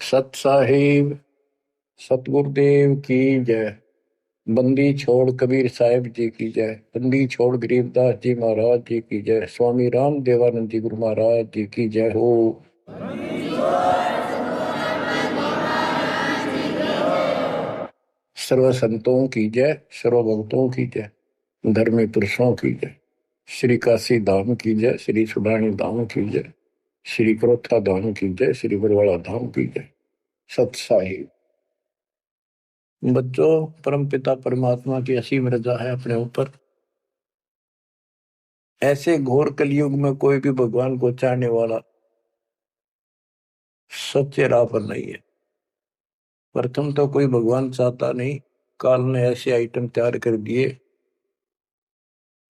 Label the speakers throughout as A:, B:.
A: सत साहिब सतगुरुदेव की जय। बंदी छोड़ कबीर साहिब जी की जय। बंदी छोड़ गरीबदास जी महाराज जी की जय। स्वामी राम देवानंद जी गुरु महाराज जी की जय हो। सर्व संतों की जय, सर्व भक्तों की जय, धर्मी पुरुषों की जय। श्री काशी धाम की जय, श्री सुडानी धाम की जय, श्री क्रोथा धाम की जय, श्री बरवाड़ा धाम की जय। सत साहिब बच्चों, परम पिता परमात्मा की असीम रजा है अपने ऊपर। ऐसे घोर कलयुग में कोई भी भगवान को चाहने वाला सच्चे राह पर नहीं है। प्रथम तो कोई भगवान चाहता नहीं। काल ने ऐसे आइटम तैयार कर दिए,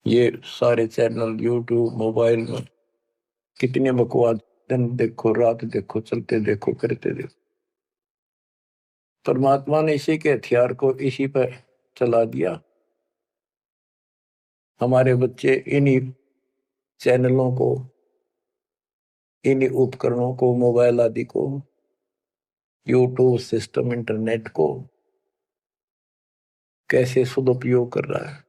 A: ये सारे चैनल यूट्यूब मोबाइल में कितने बकवास, दिन देखो रात देखो चलते देखो करते देखो। परमात्मा ने इसी के हथियार को इसी पर चला दिया। हमारे बच्चे इन्हीं चैनलों को, इन्हीं उपकरणों को, मोबाइल आदि को, यूट्यूब सिस्टम, इंटरनेट को कैसे सदुपयोग कर रहा है।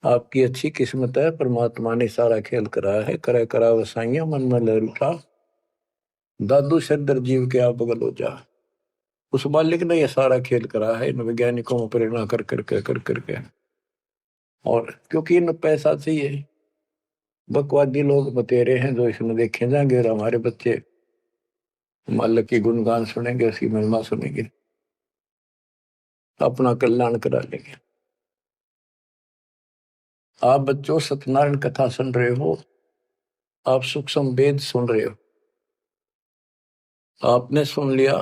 A: आपकी अच्छी किस्मत है, परमात्मा ने सारा खेल कराया है। करे करा वसाइया मन में लहर उठा, दादू सदर जीव के आप बगल हो जा। उस मालिक ने यह सारा खेल करा है इन वैज्ञानिकों में प्रेरणा कर करके। और क्योंकि इन पैसा चाहिए, बकवादी लोग बतेरे हैं जो इसमें देखे जाएंगे और हमारे बच्चे मालिक की गुणगान सुनेंगे, उसकी महिमा सुनेंगे, अपना कल्याण करा लेंगे। आप बच्चों सत्यनारायण कथा सुन रहे हो, आप सूक्ष्म वेद सुन रहे हो। आपने सुन लिया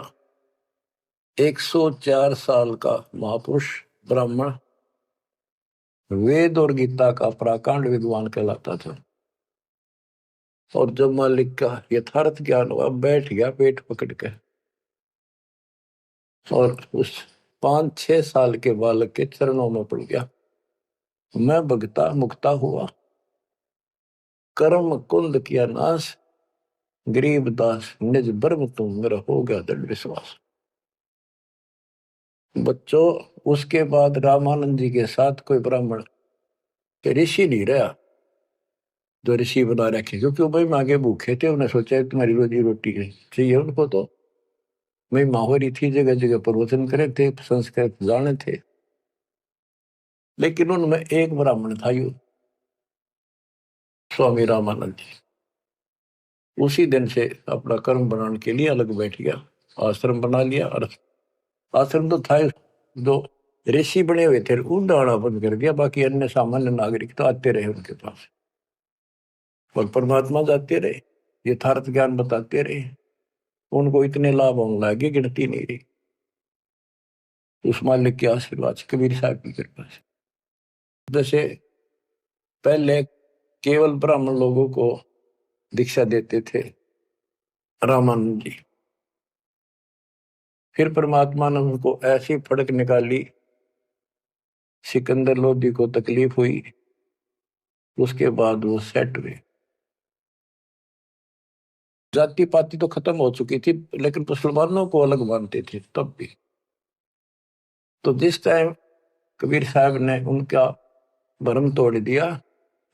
A: 104 साल का महापुरुष ब्राह्मण, वेद और गीता का प्राकांड विद्वान कहलाता था। और जब मालिक का यथार्थ ज्ञान हुआ, बैठ गया पेट पकड़ के और उस 5-6 साल के बालक के चरणों में पड़ गया। मैं भगता मुक्ता हुआ, कर्म कुंद किया नाश, गरीब दास निज ब्रह्म तुम मेरा हो गया दृढ़ विश्वास। बच्चों, उसके बाद रामानंद जी के साथ कोई ब्राह्मण ऋषि नहीं रहा जो ऋषि बना रखे, क्योंकि वो भाई मांगे भूखे थे। उन्हें सोचा तुम्हारी रोजी रोटी चाहिए उनको, तो मैं माहौरी थी, जगह जगह प्रवचन करे थे, संस्कृत जाने थे। लेकिन उनमें एक ब्राह्मण था, यू स्वामी रामानंद जी। उसी दिन से अपना कर्म बनाने के लिए अलग बैठ गया, आश्रम बना लिया। और आश्रम तो था जो ऋषि बने हुए थे, उन आना बंद कर दिया। बाकी अन्य सामान्य नागरिक तो आते रहे उनके पास, और परमात्मा जाते रहे, यथार्थ ज्ञान बताते रहे। उनको इतने लाभ होने लगे, गिनती नहीं रही। उस मालिक के आशीर्वाद से, कबीर साहब की कृपा से। जैसे पहले केवल ब्राह्मण लोगों को दीक्षा देते थे रामानंद जी, फिर परमात्मा ने उनको ऐसी फड़क निकाली, सिकंदर लोधी को तकलीफ हुई, उसके बाद वो सेट हुए। जाति पाति तो खत्म हो चुकी थी, लेकिन मुसलमानों को अलग मानते थे तब भी। तो जिस टाइम कबीर साहब ने उनका भरम तोड़ दिया,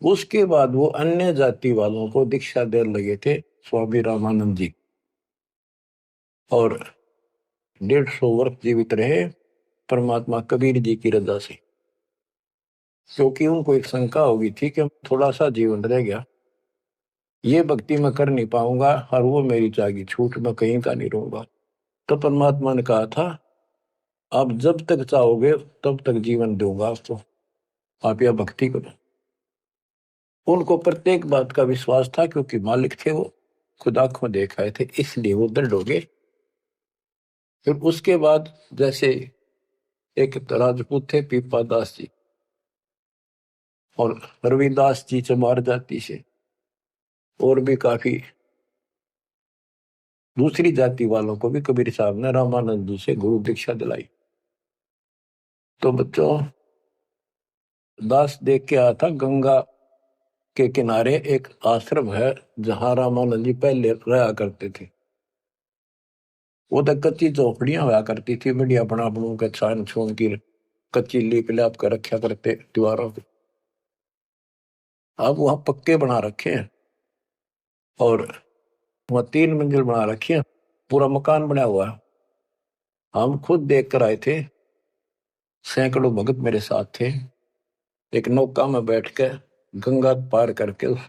A: उसके बाद वो अन्य जाति वालों को दीक्षा देने लगे थे स्वामी रामानंद जी। और 150 वर्ष जीवित रहे परमात्मा कबीर जी की रजा से। क्योंकि उनको एक शंका होगी थी कि थोड़ा सा जीवन रह गया, ये भक्ति मैं कर नहीं पाऊंगा और वो मेरी जागी छूट, मैं कहीं का नहीं रहूंगा। तो परमात्मा ने कहा था, आप जब तक चाहोगे तब तक जीवन दूंगा आपको, आप यह भक्ति करो। उनको प्रत्येक बात का विश्वास था, क्योंकि मालिक थे वो, खुद आंखों देख आए थे, इसलिए वो दृढ़ हो गए। फिर उसके बाद जैसे एक राजपूत थे पीपा दास जी, और रविदास जी चमार जाति से, और भी काफी दूसरी जाति वालों को भी कबीर साहब ने रामानंद जी से गुरु दीक्षा दिलाई। तो बच्चों, दास देख के आया था, गंगा के किनारे एक आश्रम है जहां रामानंद जी पहले रहा करते थे। वो तो कच्ची झोपड़ियां हुआ करती थी, बढ़िया बना बनू के छान छून की कच्ची लीप लाप कर रखा करते दीवारों पे। अब वहां पक्के बना रखे हैं और वहां 3 मंजिल बना रखी है, पूरा मकान बना हुआ है। हम खुद देख कर आए थे, सैकड़ों भगत मेरे साथ थे। एक नौका में बैठ के गंगा पार करके उस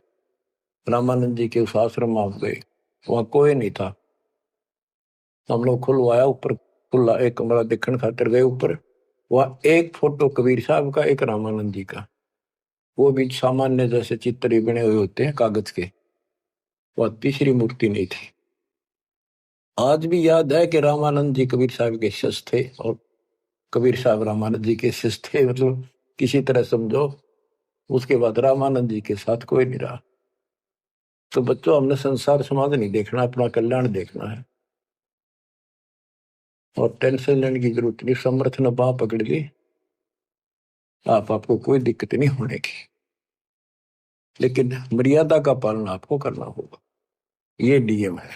A: रामानंद जी के उस आश्रम में आप गए। वहां कोई नहीं था। हम लोग खुलवाया ऊपर, खुला एक कमरा देखने खातिर गए ऊपर। वहां एक फोटो कबीर साहब का, एक रामानंद जी का, वो भी सामान्य जैसे चित्र ही बने हुए होते हैं कागज के। वह तीसरी मूर्ति नहीं थी। आज भी याद है कि रामानंद जी कबीर साहब के शिष्य थे और कबीर साहब रामानंद जी के शिष्य थे, मतलब किसी तरह समझो। उसके बाद रामानंद जी के साथ कोई नहीं रहा। तो बच्चों, हमने संसार समाज नहीं देखना, अपना कल्याण देखना है। और टेंशन लेने की जरूरत नहीं। समर्थ ने बाह पकड़ ली, आपको कोई दिक्कत नहीं होने की। लेकिन मर्यादा का पालन आपको करना होगा, ये नियम है।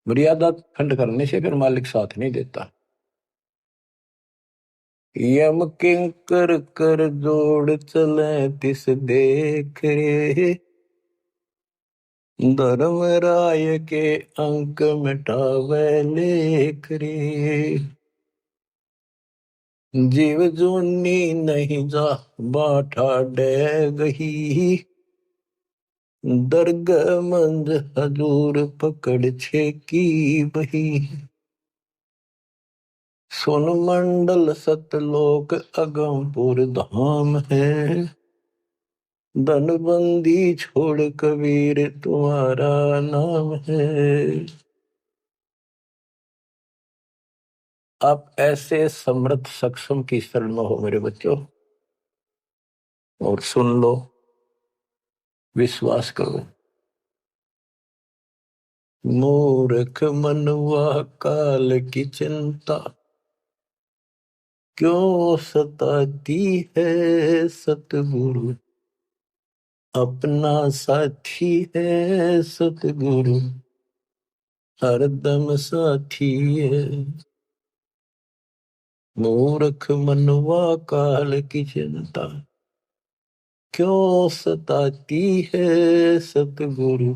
A: मर्यादा खंड करने से फिर मालिक साथ नहीं देता। यम किंकर कर जोड़ चले तिस देख रे, धर्म राय के अंक मिटावे लेख रे। जीव जूनी नहीं जा बाठा डे गही, दर्ग मंद हजूर पकड़ छे की बही। सोन मंडल सतलोक अगमपुर धाम है, धनबंदी छोड़ कबीर तुम्हारा नाम है। आप ऐसे समर्थ सक्षम की शरण में हो मेरे बच्चों, और सुन लो, विश्वास करो। मूर्ख मनवा काल की चिंता, क्यों सताती है सतगुरु, अपना साथी है सतगुरु, हरदम साथी है। मूर्ख मनवा काल की चिंता, क्यों सताती है सतगुरु,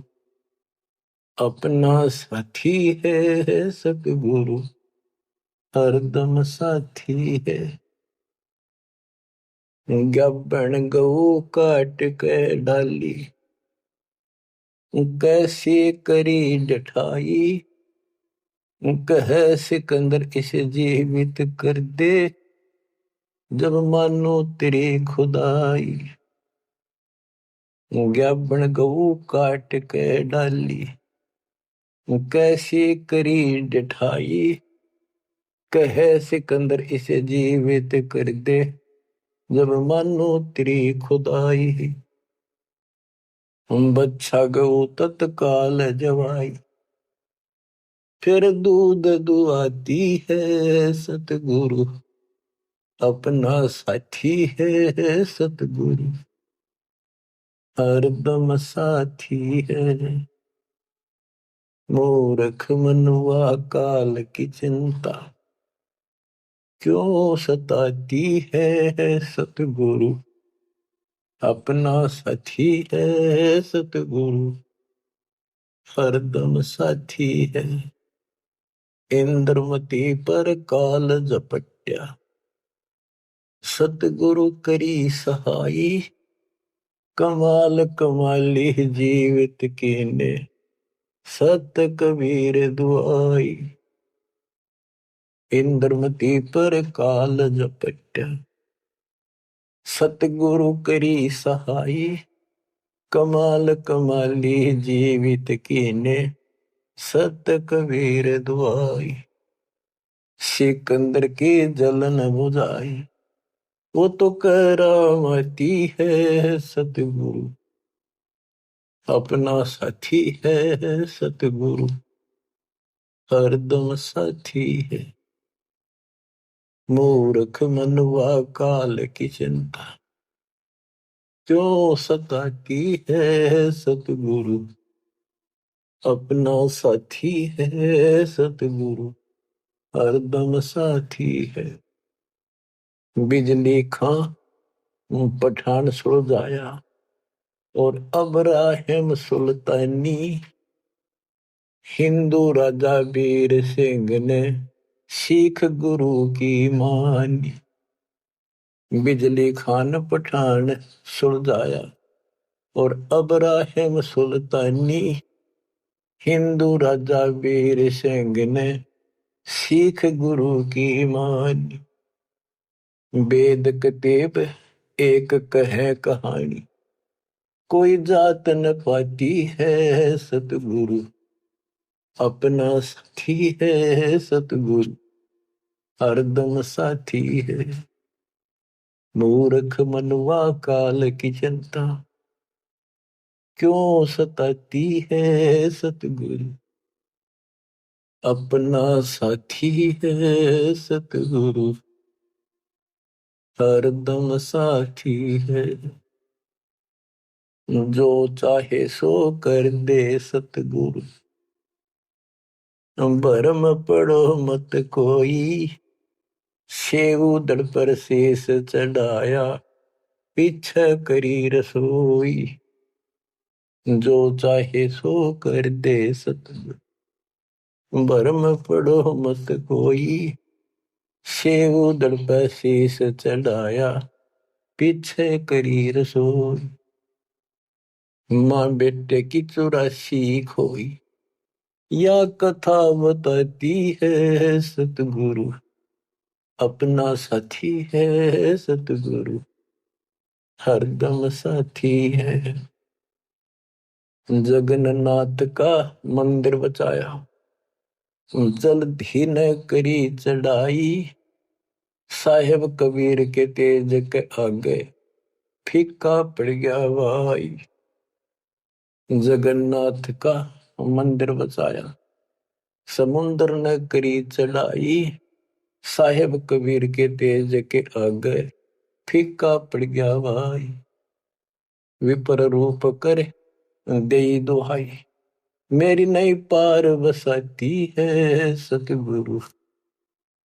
A: अपना साथी है सतगुरु, हरदम साथी है। गब्बन गऊ काट के डाली, कैसे करी जठाई, कह सिकंदर इसे जीवित कर दे, जब मानो तेरी खुदाई। गब्बन गऊ काट के डाली, कैसे करी जठाई, कह सिकंदर इसे जीवित कर दे, जब मानो तेरी खुदाई। बच्चा गऊ तत्काल जवाई, फिर दूध दुआती है सतगुरु, अपना साथी है सतगुरु, हरदम साथी है। मूर्ख मनवा काल की चिंता, क्यों सताती है सतगुरु, अपना साथी है सतगुरु, हरदम साथी है। इंद्रमती पर काल झपट्या, सतगुरु करी सहाई, कमाल कमाली जीवित कीने, सत कबीर दुआई। इंद्रमती पर काल झपट्या, सतगुरु करी सहाई, कमाल कमाली जीवित कीने, सत कबीर दुआई। सिकंदर की जलन बुझाई, वो तो करामती है सतगुरु, अपना साथी है सतगुरु, हरदम साथी है। मूर्ख मनवा काल की चिंता, क्यों सताती है सतगुरु, अपना साथी है सतगुरु, हरदम साथी है। बिजली खां पठान सुलझाया, और अब्राहिम सुल्तानी, हिंदू राजा वीर सिंह ने सिख गुरु की मानी। बिजली खान पठान सुलझाया, और अब्राहिम सुल्तानी, हिंदू राजा वीर सिंह ने सिख गुरु की मानी। वेद कतेब एक कहे कहानी, कोई जात न पाती है सतगुरु, अपना साथी है सतगुरु, हरदम साथी है। मूर्ख मनुआ काल की चिंता, क्यों सताती है सतगुरु, अपना साथी है सतगुरु, हरदम साथी है। जो चाहे सो कर दे सतगुरु, भरम पड़ो मत कोई, सेव दड़ पर शेष चढ़ाया, पीछे करी रसोई। जो चाहे सो कर दे सतगुरु, भरम पड़ो मत कोई, सेव दड़ पर शेष चढ़ाया, पीछे करी रसोई। माँ बेटे की 84 खोई, या कथा बताती है सतगुरु, अपना साथी है सतगुरु, हरदम साथी है। जगन्नाथ का मंदिर बचाया, जल्द ही न करी चढ़ाई, साहेब कबीर के तेज के आगे फीका पड़ गया भाई। जगन्नाथ का मंदिर बचाया, समुद्र न करी चढ़ाई, साहेब कबीर के तेज के आगे फीका पड़ गया भाई। विपर रूप कर दे दुहाई, मेरी नहीं पार बसाती है सतगुरु,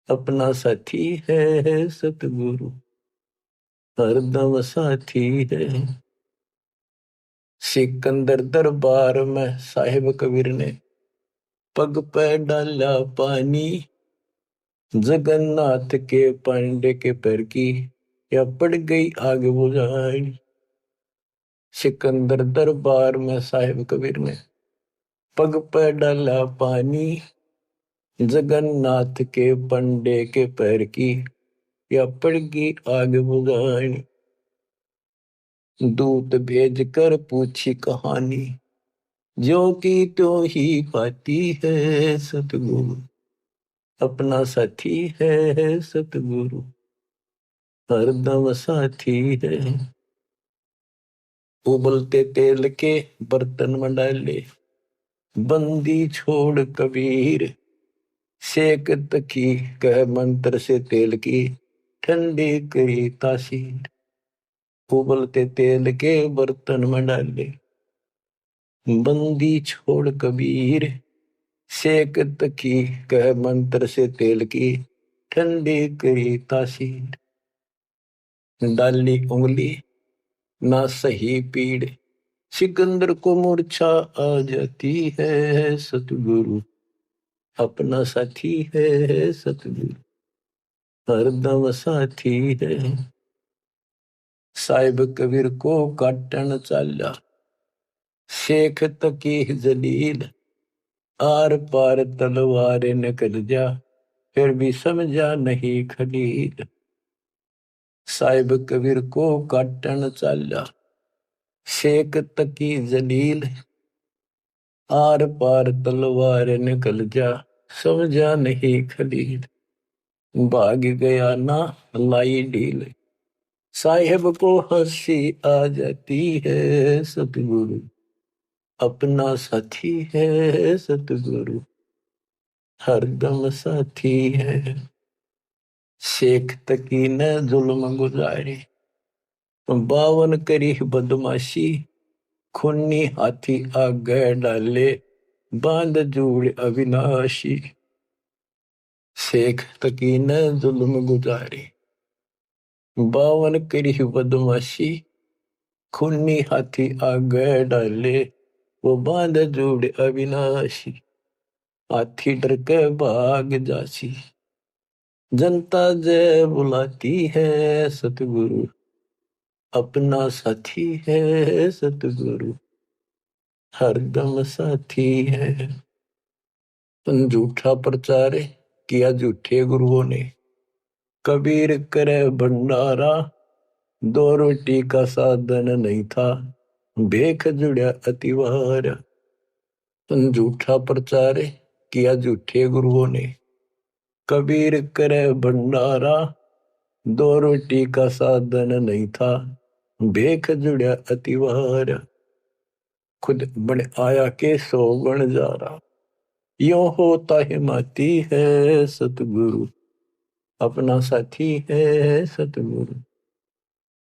A: अपना साथी है सतगुरु, हरदम साथी है। सिकंदर दरबार में साहिब कबीर ने पग पे डाला पानी, जगन्नाथ के पांडे के पैर की या पड़ गई आग बुझाई। सिकंदर दरबार में साहिब कबीर ने पग पे डाला पानी, जगन्नाथ के पंडे के पैर की या पड़ गई आग बुझाई। दूत भेज कर पूछी कहानी, जो की तो ही पाती है सतगुरु, अपना साथी है सतगुरु, हरदम साथी है। उबलते तेल के बर्तन में डाले, बंदी छोड़ कबीर, सेक तकी कह मंत्र से तेल की, ठंडी करी तासीर। उबलते तेल के बर्तन में डाले, बंदी छोड़ कबीर, सेक तकी कह मंत्र से तेल की, ठंडी करी तासीर। डाली उंगली ना सही पीड़, सिकंदर को मूर्छा आ जाती है सतगुरु, अपना साथी है सतगुरु, हरदम साथी है। साहिब कबीर को काटन चाला, शेख तकी जलील, आर पार तलवार निकल जा, फिर भी समझा नहीं खलील। साहिब कबीर को काटन चाला, शेख तकी जलील, आर पार तलवार निकल जा, समझा नहीं खलील। भाग गया ना लाई ढील, साहिब को हंसी आ जाती है सतगुरु, अपना साथी है सतगुरु, हरदम साथी है। शेख तकी ने जुल्म गुजारी, 52 करी बदमाशी, खूनी हाथी आगे डाले, बांध जोड़ अविनाशी, शेख तकी न जुल्म गुजारे, बावन करी बदमाशी, खूनी हाथी आगे डाले, वो बांध जोड़ अविनाशी, हाथी डर के भाग जासी। जनता जय बुलाती है सतगुरु, अपना साथी है सतगुरु, हरदम साथी है। झूठा प्रचार किया झूठे गुरुओं ने, कबीर करे भंडारा, दो रोटी का साधन नहीं था, भेख जुड़ा अतिवार। झूठा प्रचार किया झूठे गुरुओं ने, कबीर करे भंडारा, दो रोटी का साधन नहीं था, भेख जुड़ा अतिवार। खुद बन आया के सो बन जा रहा, यो होता हिमाती है सतगुरु, अपना साथी है सतगुरु,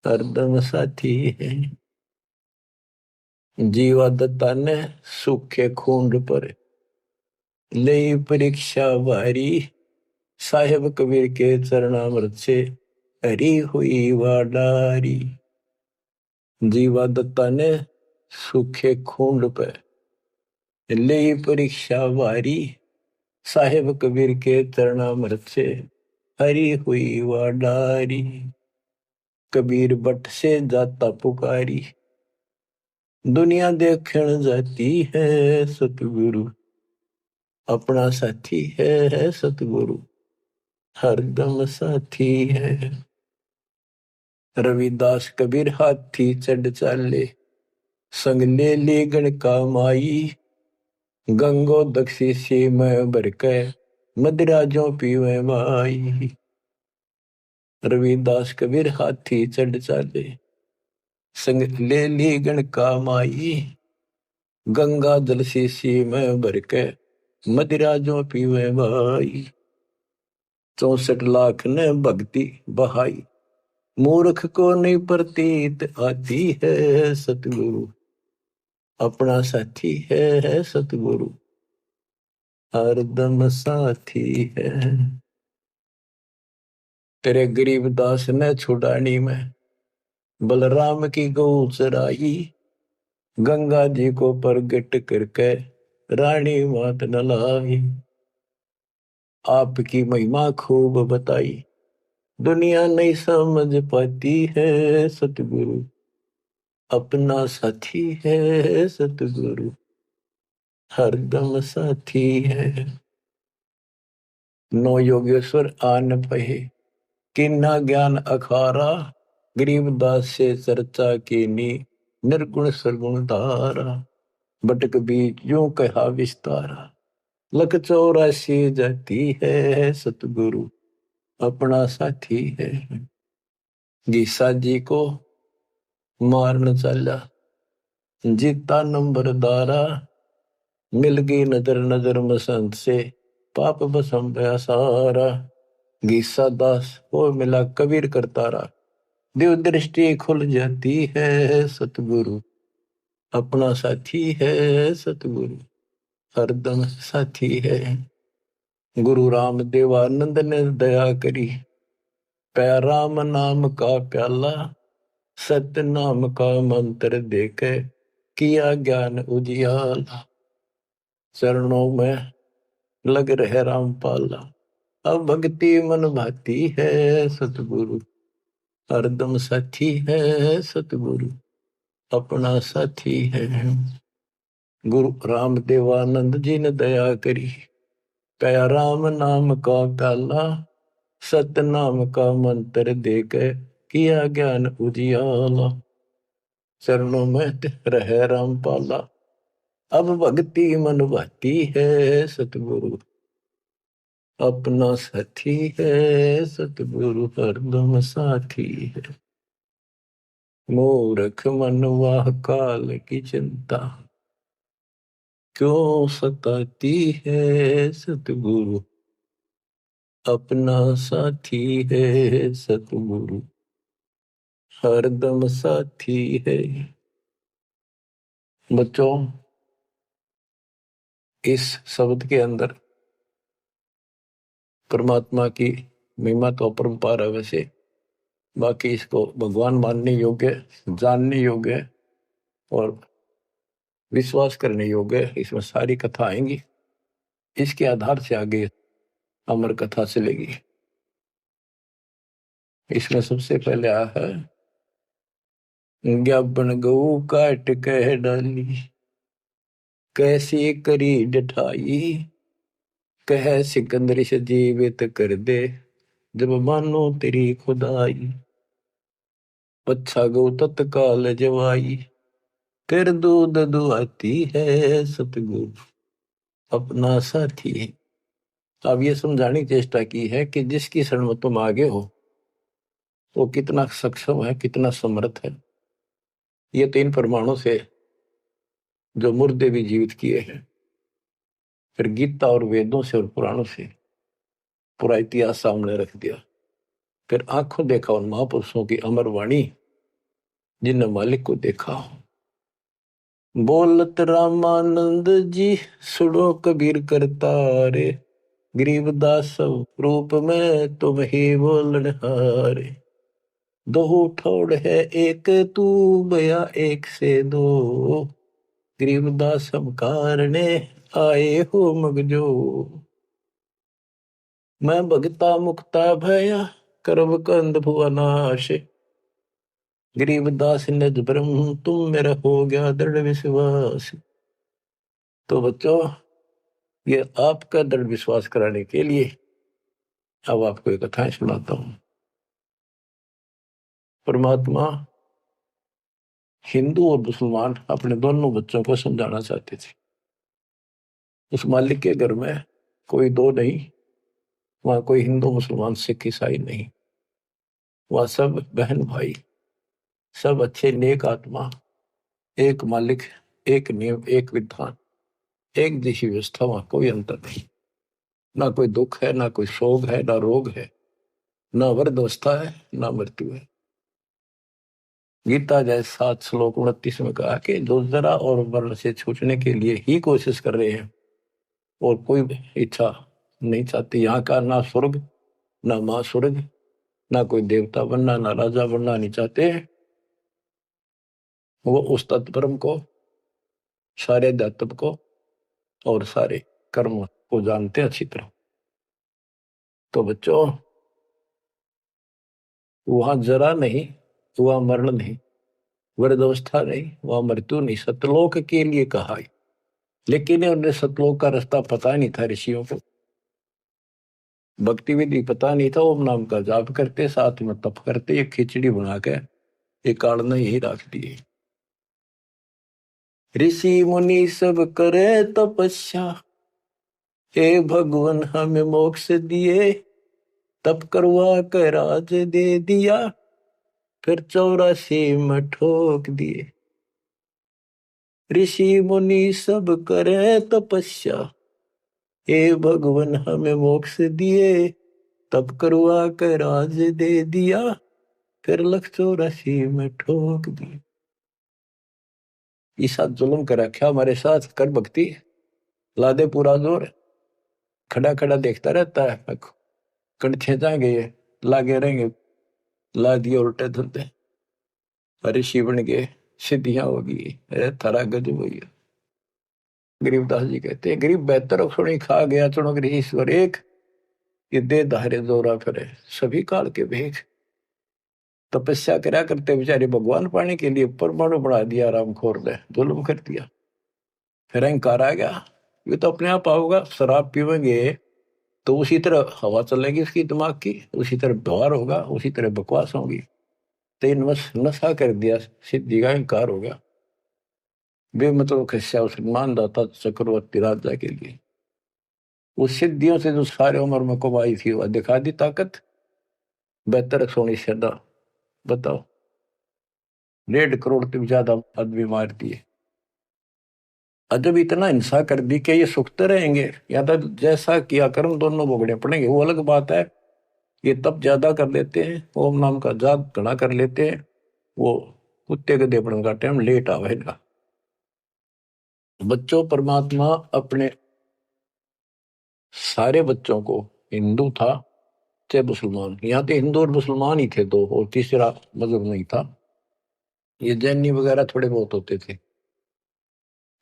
A: हरदम साथी है। जीवा दत्ता ने सूखे खूंड पर ले परीक्षा भारी, साहेब कबीर के चरणामृत से हरी हुई वाडारी। जीवा दत्ता ने सूखे खूंड पर ले परीक्षा भारी, साहेब कबीर के चरणामृत से हरी हुई वाडारी। कबीर बट से जाता पुकारी, दुनिया देखण जाती है सतगुरु, अपना साथी है सतगुरु, हरदम साथी है। रविदास कबीर हाथी चढ़ चाले, संग ले ली गण का माई, गंगो दक्षी सी में भर के मदिरा जो पीवे माई। रविदास कबीर हाथी चढ़ चाले, संग ले ली गण का माई, गंगा जल सी में भर के मदिरा जो पीवे भाई। 64 लाख ने भक्ति बहाई, मूर्ख को नहीं प्रतीत आती है सतगुरु, अपना साथी है सतगुरु, हरदम साथी है। तेरे गरीब दास ने छुड़ानी में बलराम की गौ चराई, गंगा जी को प्रगट करके रानी मात नलाई। आपकी महिमा खूब बताई, दुनिया नहीं समझ पाती है सतगुरु, अपना साथी है सतगुरु, हरदम साथी है। नो योगेश्वर आन पहे, किन्ना ज्ञान अखारा, गरीबदास से चर्चा कीनी, निर्गुण सरगुण धारा। बटक बीच यूं कहा विस्तारा, लख 84 जाती है सतगुरु, अपना साथी है। गीसा जी को मारन चला, जीता नंबरदारा, मिल गई नजर नजर मसंत से, पाप बसम गया सारा। गीसा दास को मिला कबीर करतारा, दिव दृष्टि खुल जाती है सतगुरु, अपना साथी है सतगुरु, हरदम साथी है। गुरु राम देवानंद ने दया करी, पै राम नाम का प्याला, सत्य नाम का मंत्र देके किया ज्ञान उजियाला। चरणों में लग रहे रामपाला, अब भक्ति मन भाती है सतगुरु, हरदम साथी है सतगुरु, अपना साथी है। गुरु राम देवानंद जी ने दया करी, कया राम नाम का प्याला, सत्य नाम का मंत्र देकर किया ज्ञान उजियाला। चरणों में रहे रामपाला, अब भक्ति मन भाती है सतगुरु, अपना साथी है सतगुरु, हरदम साथी है। मूर्ख मनवा काल की चिंता, क्यों सताती है सतगुरु, अपना साथी है सतगुरु, हरदम साथी है। बच्चों, इस शब्द के अंदर परमात्मा की महिमा तो अपरंपार है वैसे, बाकी इसको भगवान मानने योग्य, जानने योग्य और विश्वास करने योग्य, इसमें सारी कथा आएंगी। इसके आधार से आगे अमर कथा चलेगी। इसमें सबसे पहले आया है ज्ञापन गऊ काट कह डाली, कैसी करी डठाई, कह सिकंदर से जीवित कर दे, जब मानो तेरी खुदाई, अच्छा गौ तत्काल जवाई, कर दूध दुआती है सतगुरु अपना साथी है। अब ये समझाने की चेष्टा की है कि जिसकी शरण में तुम आगे हो वो कितना सक्षम है, कितना समर्थ है। ये 3 प्रमाणों से जो मुर्दे भी जीवित किए हैं, फिर गीता और वेदों से और पुराणों से पूरा इतिहास सामने रख दिया, फिर आंखों देखा उन महापुरुषों की अमर वाणी जिनने मालिक को देखा। बोलत रामानंद जी सुनो कबीर करता रे, गरीबदास रूप में तुम ही बोलन हारे, दो ठोड़ है एक तू बया एक से दो, गरीबदास हम कारणे आए हो मगजो, मैं भगता मुक्ता भया करब कंद भुआ नाश, गरीबदास निज ब्रह्म तुम मेरा हो गया दृढ़ विश्वास। तो बच्चों, ये आपका दृढ़ विश्वास कराने के लिए अब आपको एक कथाएं सुनाता हूं। परमात्मा हिंदू और मुसलमान अपने दोनों बच्चों को समझाना चाहते थे। उस मालिक के घर में कोई दो नहीं, वहां कोई हिंदू मुसलमान सिख ईसाई नहीं, वहां सब बहन भाई, सब अच्छे नेक आत्मा, एक मालिक, एक नियम, एक विधान, एक जैसी व्यवस्था, वहां कोई अंतर नहीं। ना कोई दुख है, ना कोई शोक है, ना रोग है, ना वृद्धावस्था है, ना मृत्यु है। गीता जय 7 श्लोक 29 में कहा कि जो जरा और मरण से छूटने के लिए ही कोशिश कर रहे हैं और कोई इच्छा नहीं चाहती, यहाँ का ना स्वर्ग, ना मां स्वर्ग, ना कोई देवता बनना, ना राजा बनना नहीं चाहते, वो उस तत्परम को, सारे अध्यात्म को और सारे कर्म को जानते अच्छी तरह। तो बच्चों, वहां जरा नहीं, वहां मरण नहीं, वृद्धावस्था नहीं, वहां मृत्यु नहीं, सतलोक के लिए कहा है। लेकिन उन्हें सतलोक का रास्ता पता नहीं था ऋषियों को, भक्ति विधि पता नहीं था। ओम नाम का जाप करते, साथ में तप करते, एक खिचड़ी बना के एक काढ़ना यही रख दिए। ऋषि मुनि सब करे तपस्या, हे भगवान हमें मोक्ष दिए, तप करवा कर राज दे दिया, फिर 84 में ठोक दिए। ऋषि मुनि सब करे तपस्या, हे भगवान हमें मोक्ष दिए, तप करवा कर राज दे दिया, फिर 184 में ठोक दिए। इस साथ जुल्म कर रखा हमारे साथ, कर भक्ति लादे पूरा जोर, खड़ा खड़ा देखता रहता है, कणछे जाएंगे ये लागे रहेंगे, ला दिए उल्टे धंधे, ऋषि बन गए, सिद्धियां होगी, अरे थारा गजब हुई। गरीबदास जी कहते हैं, गरीब बेहतर सुनी खा गया चुनक ईश्वर एक, ये दे धारे जोरा फिरे सभी काल के भेख। तपस्या करा करते बेचारे भगवान पाने के लिए परमाणु बढ़ा दिया, राम खोर ने जुल्म कर दिया, फिर अहंकार आ गया, ये तो अपने आप आओगा। शराब पीवेंगे तो उसी तरह हवा चलेगी उसकी दिमाग की, उसी तरह व्यवहार होगा, उसी तरह बकवास होगी। तीन बस नशा कर दिया, सिद्धि का अहंकार हो गया, बेमतलब खस्या उस मानदाता चक्रवर्ती राजा के लिए। उस सिद्धियों से जो सारे उम्र में कमाई थी वह दिखा दी ताकत, बेहतर सोनी सदा। बताओ, 1.5 करोड़ से ज्यादा आदमी मार दिए। अजब इतना हिंसा कर दी कि ये सुखते रहेंगे या तो जैसा किया कर्म दोनों भोगने पड़ेंगे, वो अलग बात है। ये तब ज्यादा कर लेते हैं, ओम नाम का जाप घना कर लेते हैं, वो कुत्ते गधे पड़ने का टाइम लेट आवेगा। बच्चों, परमात्मा अपने सारे बच्चों को, हिंदू था चाहे मुसलमान, यहाँ तो हिंदू और मुसलमान ही थे दो, और तीसरा मजहब नहीं था। ये जैनी वगैरह थोड़े बहुत होते थे,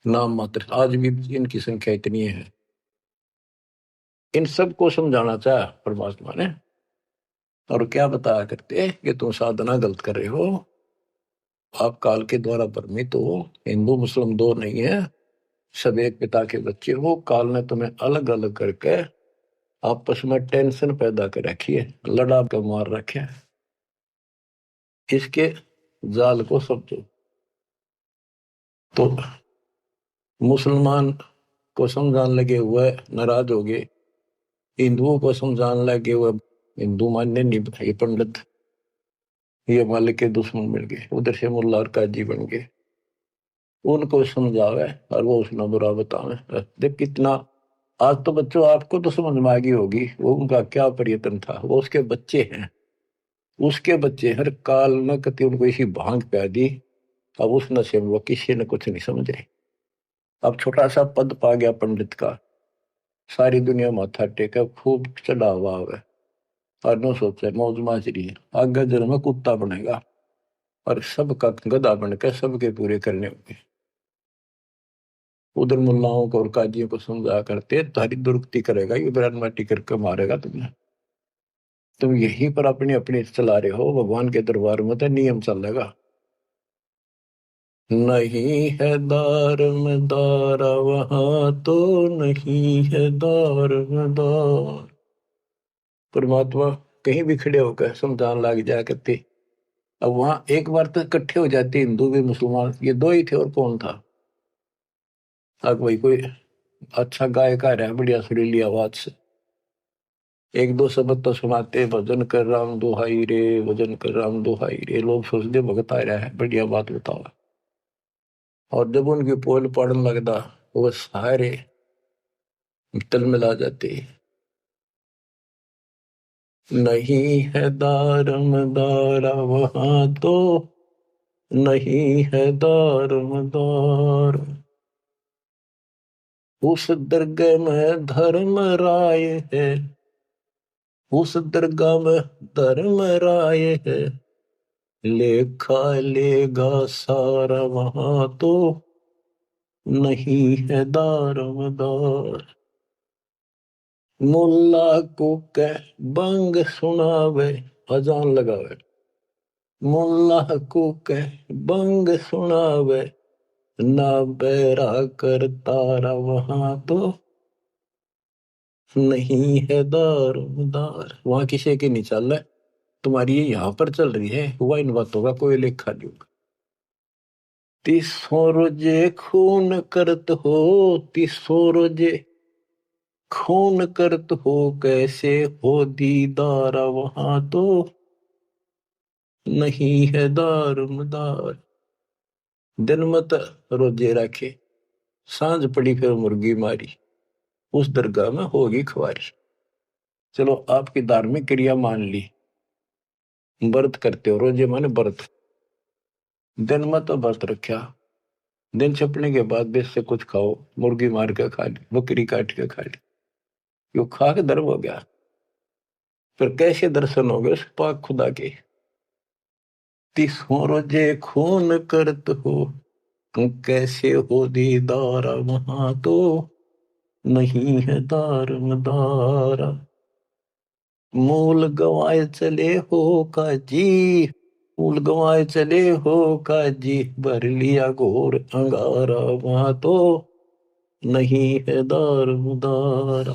A: नाम मात्र। आज भी इनकी संख्या इतनी है। इन सबको समझाना चाहा परमात्मा ने, और क्या बताया करते कि तुम साधना गलत कर रहे हो, आप काल के द्वारा भ्रमित हो, हिंदू मुस्लिम दो नहीं है, सब एक पिता के बच्चे हो। काल ने तुम्हें अलग अलग करके आपस में टेंशन पैदा कर रखी है, लड़ा के मार रखे है। इसके जाल को समझो। तो मुसलमान को समझाने लगे हुए नाराज हो गए, हिंदुओं को समझाने लगे हुए हिंदू मानने नहीं, ये पंडित, ये मालिक के दुश्मन मिल गए, उधर से मुल्ला और काजी बन गए। उनको समझावे और वो उसने बुरा बतावे। देख कितना, आज तो बच्चों आपको तो समझ में आ गई होगी वो उनका क्या प्रयत्न था। वो उसके बच्चे हैं, उसके बच्चे हर काल न कति उनको इसी भांग पै दी। अब उस नशे में वो किसी ने कुछ नहीं समझे। अब छोटा सा पद पा गया पंडित का, सारी दुनिया माथा टेका, खूब चढ़ा हुआ है, और नो सोचे मौज माजरी है, आगे जन्म में कुत्ता बनेगा और सबका गधा बनकर सबके पूरे करने होंगे। उधर मुल्लाओं को और काजियों को समझा करते तारी दुरुक्ति करेगा, उधर माटी करके मारेगा तुम्हें। तुम यहीं पर अपनी अपनी चला रहे हो, भगवान के दरबार में तो नियम चलेगा। नहीं है दार में दारा वहां तो नहीं है दार में दार। परमात्मा कहीं भी खड़े होकर समझाने लग जाया करते। अब वहां एक बार तो इकट्ठे हो जाते हिंदू भी मुसलमान, ये दो ही थे और कौन था। अब वही कोई अच्छा गायक आ रहा है बढ़िया सुरीली आवाज से, एक दो शब्द तो सुनाते, भजन कर राम दुहाई रे, भजन कर राम दुहाई रे, लोग सोचते भगत आ रहा है, बढ़िया बात बताओ। और जब उनकी पोल पड़ने लगता, वो सारे तल मिला जाते। नहीं है दारम दारा वहां तो नहीं है दारम दार। उस दरगाह में धर्म राय है, उस दरगाह में धर्म राय है, लेखा लेगा सारा वहां तो नहीं है दारोमदार। मुल्ला को कह बंग सुनावे, अजान लगावे, मुल्ला को कह बंग सुनावे, ना बैरा कर तारा वहां तो नहीं है दारोमदार। वहां किसी की नहीं चल रहा है, तुम्हारी ये यहाँ पर चल रही है, हुआ इन बातों का कोई लेखा नहीं होगा। तीसों रोजे खून करत हो, तीसों रोजे खून करत हो, कैसे हो दीदार वहां तो नहीं है दारमदार। दिन मत रोजे रखे, सांझ पड़ी फिर मुर्गी मारी, उस दरगाह में होगी खुआरी। चलो आपकी धार्मिक क्रिया मान ली, व्रत करते हो, रोजे माने व्रत, दिन मत व्रत रखा, दिन छपने के बाद बेस से कुछ खाओ, मुर्गी मार के खा ली, बकरी काट के खा ली, यो खा के धर्म हो गया। फिर कैसे दर्शन हो गए उस पाक खुदा के। तीसों रोजे खून करत हो, कैसे हो दीदार वहां तो नहीं है दारमदार। मूल गवाए चले हो काजी, मूल गवाए चले हो काजी, भर लिया घोर अंगारा वहां तो नहीं है दारमदार।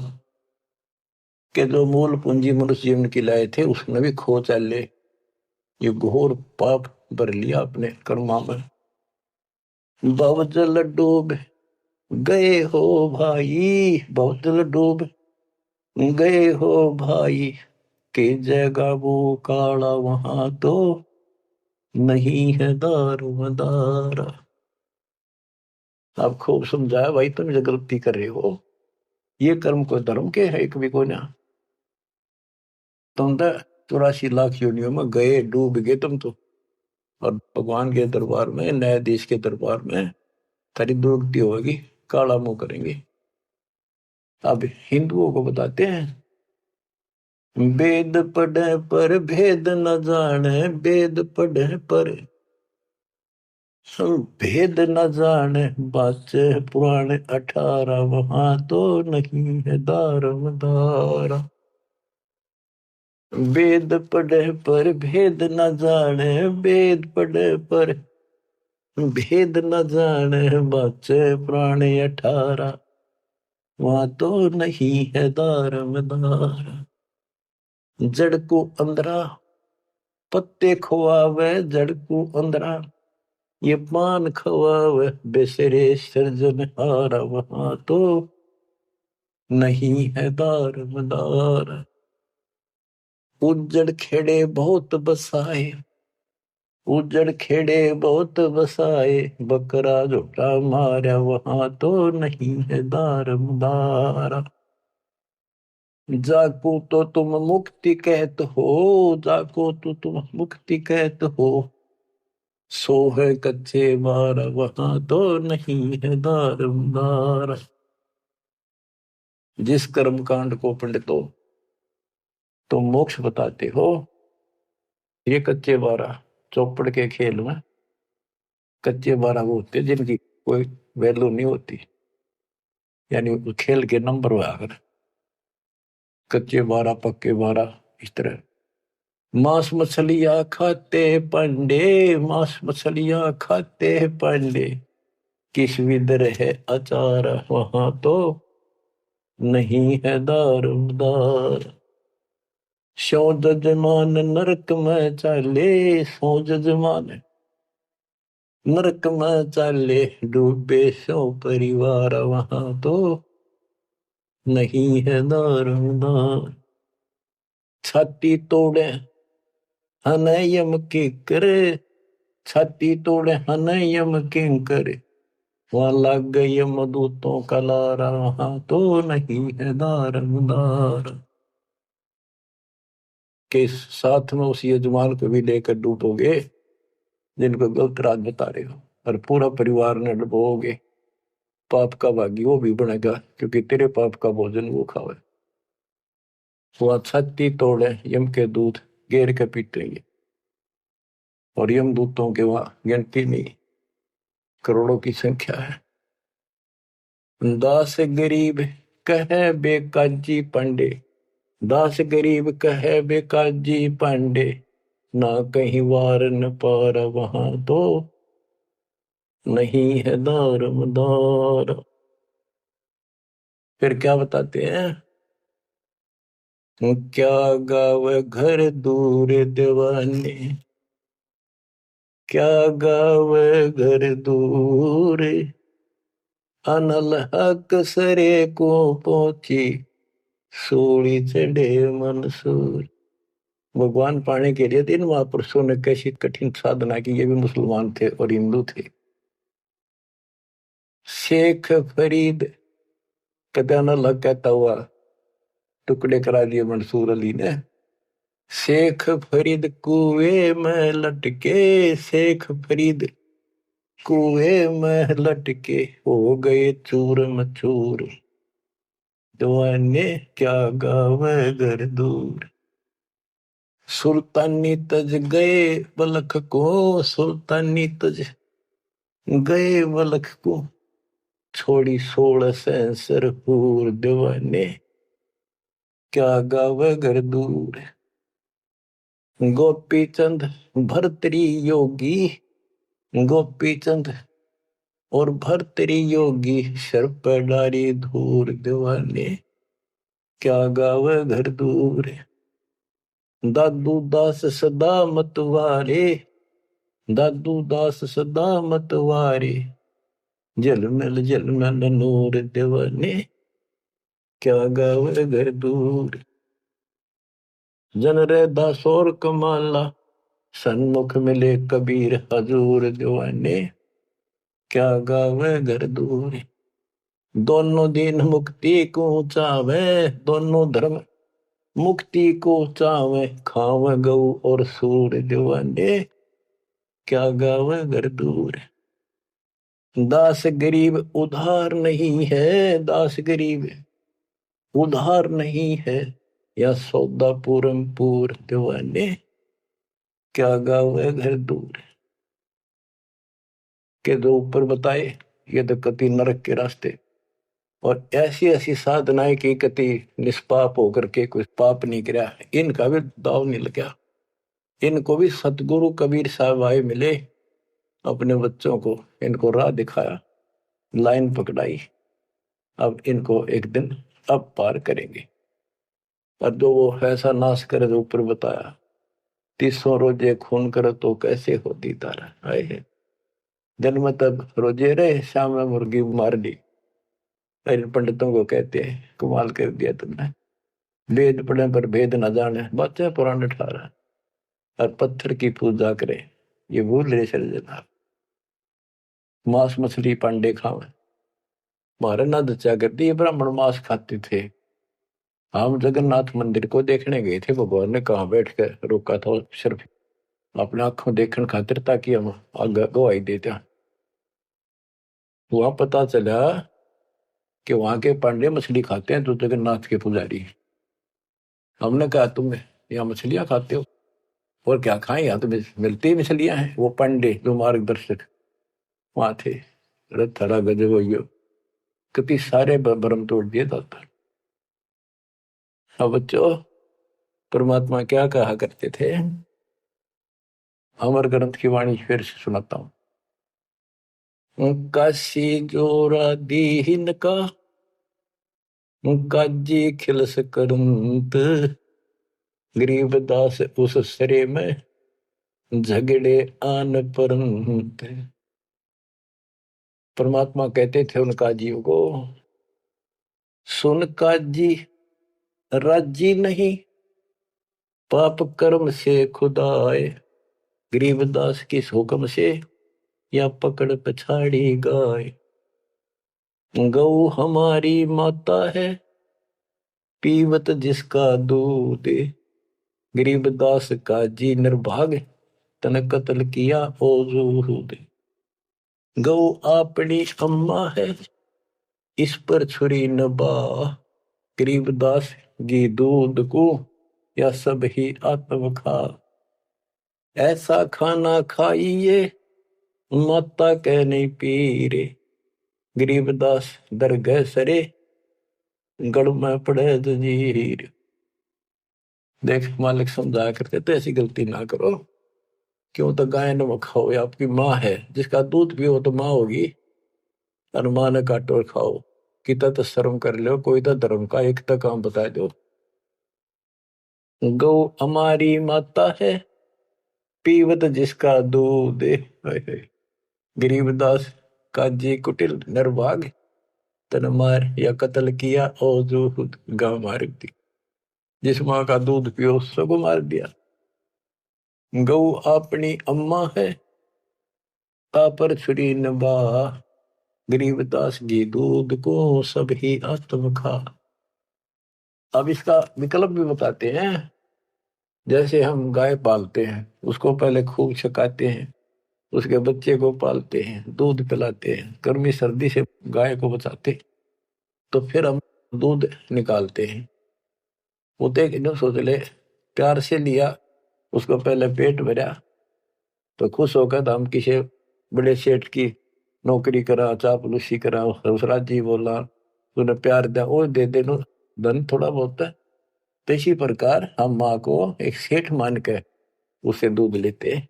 A: के जो मूल पूंजी मनुष्य जीवन की लाए थे उसने भी खो चले, ये घोर पाप भर लिया अपने कर्मा में। बहुजल डूब गए हो भाई, बहुजल डूब गए हो भाई, के जगह वो काला वहां तो नहीं है दारोमदार। आप खूब समझाया भाई, तुम जो गलती कर रहे हो, ये कर्म कोई धर्म के है कभी को ना। तुम तो 84 लाख योनियों में गए, डूब गए तुम तो, और भगवान के दरबार में, न्यायाधीश के दरबार में तेरी दुरुक्ति होगी, काला मुंह करेंगे। अब हिंदुओं को बताते हैं, वेद पढ़े पर भेद न जाने, वेद पढ़े पर भेद न जाने, बाचे पुराण 18, वहां तो नहीं है दारम दारा। वेद पढ़े पर भेद न जाने, वेद पढ़े पर भेद न जाने, बाचे पुराण 18, वहां तो नहीं है दारम दारा। जड़ को अंदरा पत्ते खुआवे, जड़ को अंदरा ये पान खवावे, बेसरे सृजन हारा, वहां तो नहीं है दार मदार। उजड़ खेड़े बहुत बसाए, उजड़ खेड़े बहुत बसाए, बकरा झोटा मारा, वहां तो नहीं है दार मदार। जाको तो तुम मुक्ति कहत हो, जाको तो तुम मुक्ति कहत हो, सो है कच्चे बार, वहां तो नहीं है दार मदार। जिस कर्म कांड को पंडितों तुम मोक्ष बताते हो, ये कच्चे बारह चौपड़ के खेल में कच्चे बारह वो होते जिनकी कोई वैल्यू नहीं होती, यानी खेल के नंबर हुआ कर कच्चे बारह पक्के बारह इस तरह। मांस मछलियां खाते पंडे, मांस मछलियां खाते पंडे, किस विदर है अचार, वहां तो नहीं है दार। सो जजमान नरक में चाले, सो जजमान नरक में चाले, डूबे सो परिवार, वहां तो नहीं है दार। छाती तोड़े हनयम के करे, छाती तोड़े हनयम के करे, वहां लग गई मदूतों का लारा, वहां तो नहीं है दार। के साथ में उस यजमान को भी लेकर डूबोगे जिनको गलत राह बता रहे हो, और पूरा परिवार ने डुबोगे, पाप का भागी वो भी बनेगा, क्योंकि तेरे पाप का भोजन वो खावे। वह छाती तोड़े यम के दूत घेर के पीटेंगे, और यम दूतों के वहां गिनती नहीं, करोड़ों की संख्या है। दास गरीब कहे बेकाजी पांडे, दास गरीब कहे बेकाजी पांडे, ना कहीं वार न पार, वहां तो नहीं है दार मदार। फिर क्या बताते हैं, क्या गाव घर दूर दीवाने, क्या गाव घर दूर, अनल हक सरे को पहुंची, सूली चढ़े मंसूर। भगवान पाने के लिए तीन महापुरुषों ने कैसी कठिन साधना की, ये भी मुसलमान थे और हिंदू थे। शेख फरीद कहते न लग कहता हुआ टुकड़े करा दिए मंसूर अली ने। शेख फरीद कुएं में लटके, शेख फरीद कुएं में लटके, हो गए चूर मचूर, दीवाने क्या गावे घर दूर। सुल्तानी तज गए बलख को, सुल्तानी तज गए बलख को, छोड़ी 16 सेंसर हूर, दीवाने क्या गावे घर दूर। गोपी चंद भरतरी योगी, गोपी चंद और भरतरी योगी, सर पर डारी धूर, दीवाने क्या गावे घर दूर। दादू दास सदा मतवारे, दादू दास सदा मतवारे, झलमल नूर, दीवाने क्या गावे घर दूर। जन रे दासोर कमाला, सन्मुख मिले कबीर हजूर, दीवाने क्या गावे घर दूर। दोनों दिन मुक्ति को चावे, दोनों धर्म मुक्ति को चावे, खावे गऊ और सूर, दीवाने क्या गावे घर दूर। दास गरीब उधार नहीं है, दास गरीब उधार नहीं है या सौदा पूरम पूर दीवाने, क्या गावे घर दूर। के जो ऊपर बताए ये तो कति नरक के रास्ते, और ऐसी ऐसी साधनाएं की कति निष्पाप होकर के कुछ पाप नहीं किया, इनका भी दाव नहीं लगा। इनको भी सतगुरु कबीर साहब आए मिले, अपने बच्चों को इनको राह दिखाया, लाइन पकड़ाई, अब इनको एक दिन अब पार करेंगे। और जो वो ऐसा नाश करे जो ऊपर बताया, 300 रोजे खून करे तो कैसे हो दीदार आए है। जन्म तब रोजे रहे, शाम में मुर्गी मार ली। इन पंडितों को कहते हैं कमाल कर दिया तुमने, वेद पढ़े पर भेद न जाने, बच्चे पुराने ठारा और पत्थर की पूजा करे, ये भूल रहे जनाब। मांस मछली पांडे खावे, मारे ना दचा कर दी, ब्राह्मण मांस खाते थे। हम जगन्नाथ मंदिर को देखने गए थे, भगवान ने कहाँ बैठ कर रोका था, सिर्फ अपने आंखों देखने खातिर, ताकि हम आगे गवाही देते। वहां पता चला कि वहां के पांडे मछली खाते हैं, तो जगन्नाथ के पुजारी। हमने कहा तुम यहाँ मछलियां खाते हो, और क्या खाएं, यहाँ तो मिलती ही मछलियां हैं। वो पांडे जो मार्गदर्शक वहां थे, अरे थोड़ा गजब हो गयो, कति सारे भरम तोड़ दिए दाता। अब बच्चों, परमात्मा क्या कहा करते थे, अमर ग्रंथ की वाणी फिर से सुनाता हूं। काशी जोरा दीन का काजी खिलस करंत, गरीबदास उस सरे में झगड़े आन परंत। परमात्मा कहते थे उन काजियों को, सुन काजी राजी नहीं पाप कर्म से खुदाए, गरीबदास किस हुक्म से या पकड़ पछाड़ी गाय। गौ हमारी माता है पीवत जिसका दूध, गरीबदास का जी निर्भाग तन कत्ल किया ओ जूद। गौ अपनी अम्मा है इस पर छुरी न बा, गरीबदास जी दूध को या सब ही आत्म खा। ऐसा खाना खाइए माता कह नहीं पीरे, गरीबदास दरगह सरे गढ़ में पड़े जंजीर। देख मालिक समझाया करते तो ऐसी गलती ना करो, क्यों तो गाय नमक खाओ, या आपकी माँ है जिसका दूध पियो तो माँ होगी, और माँ ने काटो और खाओ। कितना तो शर्म कर लो, कोई तो धर्म का एक तो काम बता दो। गौ हमारी माता है पीवत जिसका दूध, गरीबदास काजी कुटिल निर्भाग तन मार या कत्ल किया और जो गांव मार दी। जिस माँ का दूध पियो उसको मार दिया। गौ अपनी अम्मा है पर छुरी नबा, गरीबदास जी दूध को सब ही आत्म खा। अब इसका विकल्प भी बताते हैं। जैसे हम गाय पालते हैं, उसको पहले खूब छकाते हैं, उसके बच्चे को पालते हैं, दूध पिलाते हैं, गर्मी सर्दी से गाय को बचाते, तो फिर हम दूध निकालते हैं। वो देख न सोच ले, प्यार से लिया, उसको पहले पेट भरा तो खुश होकर तो हम किसी बड़े सेठ की नौकरी करा, चापलूसी करा, हंसराज जी बोला, तूने प्यार दिया वो दे दे नो धन थोड़ा बहुत है। तो इसी प्रकार हम माँ को एक सेठ मान के उससे दूध लेते हैं।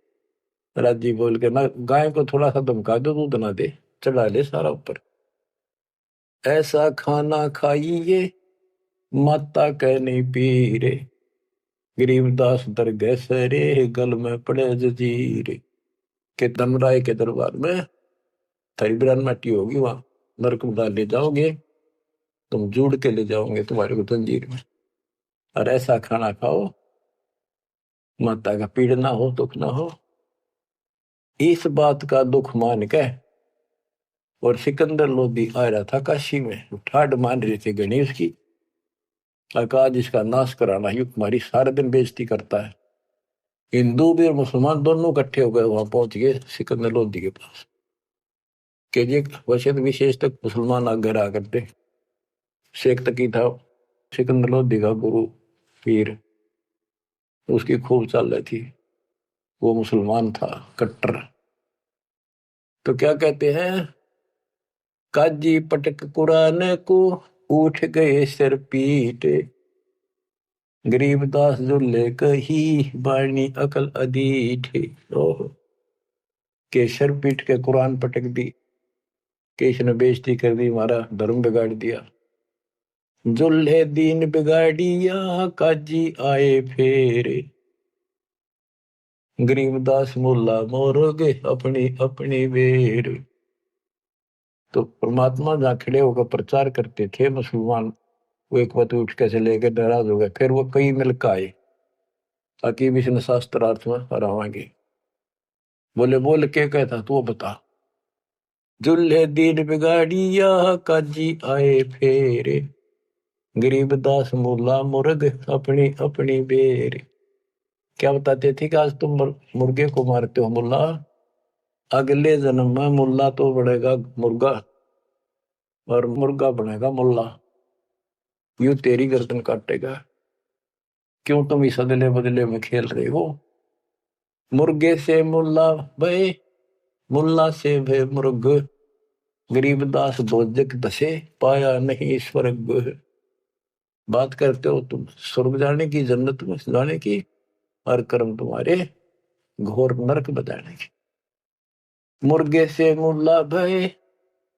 A: राजी बोल के ना, गाय को थोड़ा सा धमका दो, दूध ना दे, चढ़ा ले सारा ऊपर। ऐसा खाना खाइए माता कह नहीं पी रे, गरीबदास दरगह सरे गल में पड़े जजीर। के धमराय के दरबार में थारी बिरान माटी होगी, वहां नरक में डाल ले जाओगे, तुम जुड़ के ले जाओगे तुम्हारे को जंजीर में। और ऐसा खाना खाओ माता का पीड़ ना हो, दुख ना हो। इस बात का दुख मान के और सिकंदर लोधी आ रहा था काशी में, ठाड मान रहे थे गणेश की, आज इसका नाश कराना, युग तुम्हारी सारा दिन बेइज्जती करता है। हिंदू भी और मुसलमान दोनों इकट्ठे हो गए, वहां पहुंच गए सिकंदर लोधी के पास के जी। वैसे तो विशेष तक मुसलमान आगे रहा करते, शेख तकी था सिकंदर लोधी का गुरु पीर, उसकी खूब चाल रही थी। वो मुसलमान था कट्टर। तो क्या कहते हैं, काजी पटक कुरान को उठ गए सिर पीट, गरीबदास जो लेकर ही बाणी अकल अदीठ। ओह, के सर पीट के कुरान पटक दी, के इसने बेइज्जती कर दी, हमारा धर्म बिगाड़ दिया। जुल्हे दीन बिगाड़िया काजी आए फेरे, गरीबदास मुल्ला मोरोगे अपनी अपनी बेर। तो परमात्मा जहाँ खड़े होकर प्रचार करते थे मुसलमान, वो एक बात उठ के चले गए, नाराज हो गए। फिर वो कई मिलकर आए ताकि विष्णु शास्त्रार्थ में हरावाएंगे। बोले बोल के कहता तू बता, जुल्हे दीन बिगाड़िया काजी आए फेरे, गरीबदास मुल्ला मुर्ग अपनी अपनी बेर। क्या बताते थे कि आज तुम मुर्गे को मारते हो मुल्ला, अगले जन्म में मुल्ला तो बनेगा मुर्गा और मुर्गा बनेगा मुल्ला, यूं तेरी गर्दन काटेगा। क्यों तुम इस अदले बदले में खेल रहे हो। मुर्गे से मुल्ला भय, मुल्ला से भय मुर्ग, गरीबदास दोजक दसे पाया नहीं स्वर्ग। बात करते हो तुम स्वर्ग जाने की, जन्नत में जाने की, और कर्म तुम्हारे घोर नरक बताने की। मुर्गे से मुल्ला भय,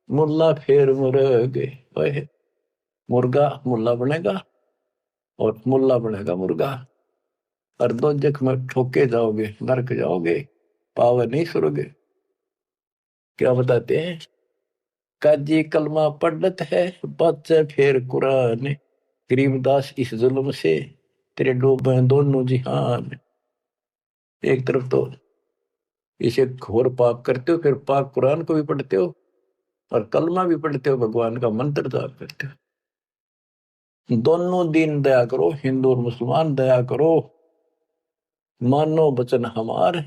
A: मुल्ला फिर मुर्गे भय, मुर्गा मुल्ला बनेगा और मुल्ला बनेगा मुर्गा, और दोजक में ठोके जाओगे, नरक जाओगे, पावर नहीं स्वर्ग। क्या बताते हैं, काजी कलमा पढ़त है बच्चे फिर कुरान, गरीबदास इस जुल्म से तेरे डूबे दोनों जिहान। एक तरफ तो इसे घोर पाप करते हो, फिर पाक कुरान को भी पढ़ते हो और कलमा भी पढ़ते हो, भगवान का मंत्र जाप करते हो। दोनों दिन दया करो, हिंदू और मुसलमान दया करो, मानो वचन हमारे,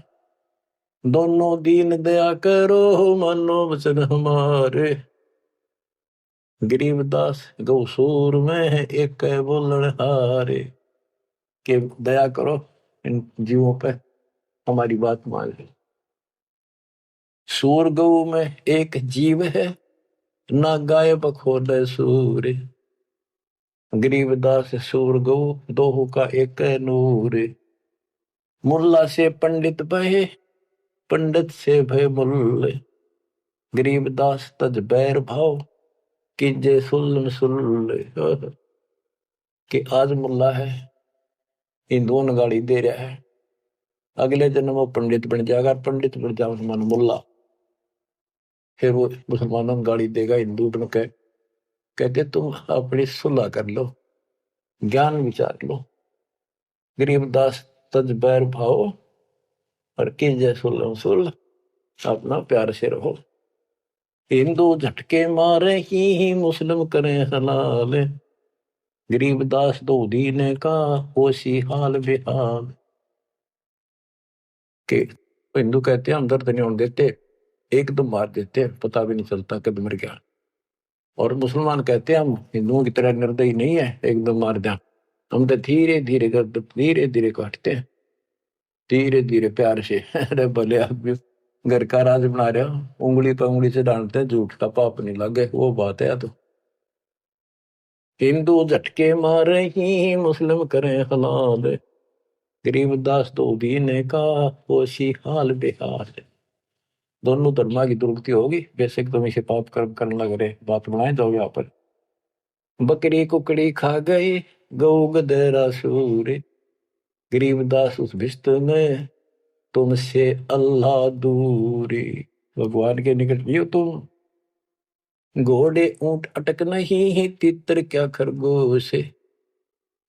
A: दोनों दीन दया करो मानो वचन हमारे। गरीबदास गौसूर में है एक बोलन हारे, के दया करो इन जीवों पे, हमारी बात मान लो। सूर गौ में एक जीव है, ना गाय बखोद सूर, गरीबदास सूर गौ दोहू का एक नूर। मुल्ला से पंडित भय, पंडित से भय मुल्ल, गरीबदास तज बैर भाव कीजे सुल्ल सुल्ल। कि आज मुल्ला है, इन दोनों गाड़ी दे रहा है, अगले जन्म वो पंडित बन जाएगा, पंडित बन जाओ मुसलमान मुल्ला, फिर वो मुसलमानों को गाड़ी देगा हिंदू बन के। कहते तुम अपनी सुलह कर लो, ज्ञान विचार लो। गरीबदास तज बैर भाओ और कीजे सुल्ल सुल्ल, अपना प्यार से रहो। हिंदू झटके मारे ही मुस्लिम करें हलाल, गरीबदास दो दीने का होशी हाल बेहाल। के हिंदू कहते हैं हम दर्द नहीं होने देते, एकदम मार देते हैं, पता भी नहीं चलता कब मर गया। और मुसलमान कहते हैं हम हिंदुओं की तरह निर्दयी नहीं है, एकदम मार दिया, हम तो धीरे धीरे कर, धीरे धीरे काटते हैं, धीरे धीरे प्यार से। अरे भले आप भी घर का राज बना रहे हो, उंगली पर उंगली से डांटते हैं, झूठ का पाप नहीं लगे, वो बात है। तो हिंदू झटके मारे ही मुस्लिम करें हलाल, गरीबदास तो दीने का होशी हाल बेहाल। दोनों धर्मा की दुर्गति होगी, बेशक तुम इसे पाप कर्म करने लग रहे, बात बनाए जाओ यहाँ पर। बकरी कुकड़ी खा गए गौ गदरा सूर, गरीबदास उस भिस्त में तुमसे अल्लाह दूरी। भगवान के निकट भी हो तुम, घोड़े ऊंट अटक नहीं तितर क्या खरगोश,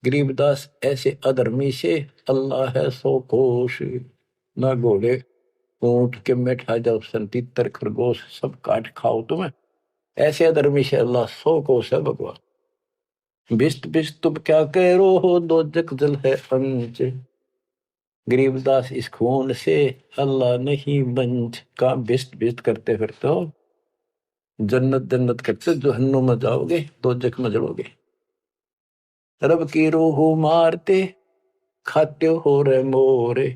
A: गरीबदास ऐसे अधर्मी से अल्लाह है सो कोश। ना घोड़े ऊंट के बैठा जाओ, तितर खरगोश सब काट खाओ तुम्हें, ऐसे अधर्मी से अल्लाह सो कोश है भगवान। बिस्त बिस्त तुम क्या कह रो हो, दो जग जल है अंच, गरीबदास इस खून से अल्लाह नहीं बंच। का बिस्त बिस्त करते फिरते हो, जन्नत जन्नत करते जहन्नुम में जाओगे, दो जग में जड़ोगे। रब की रूह मारते खाते हो रे मोरे।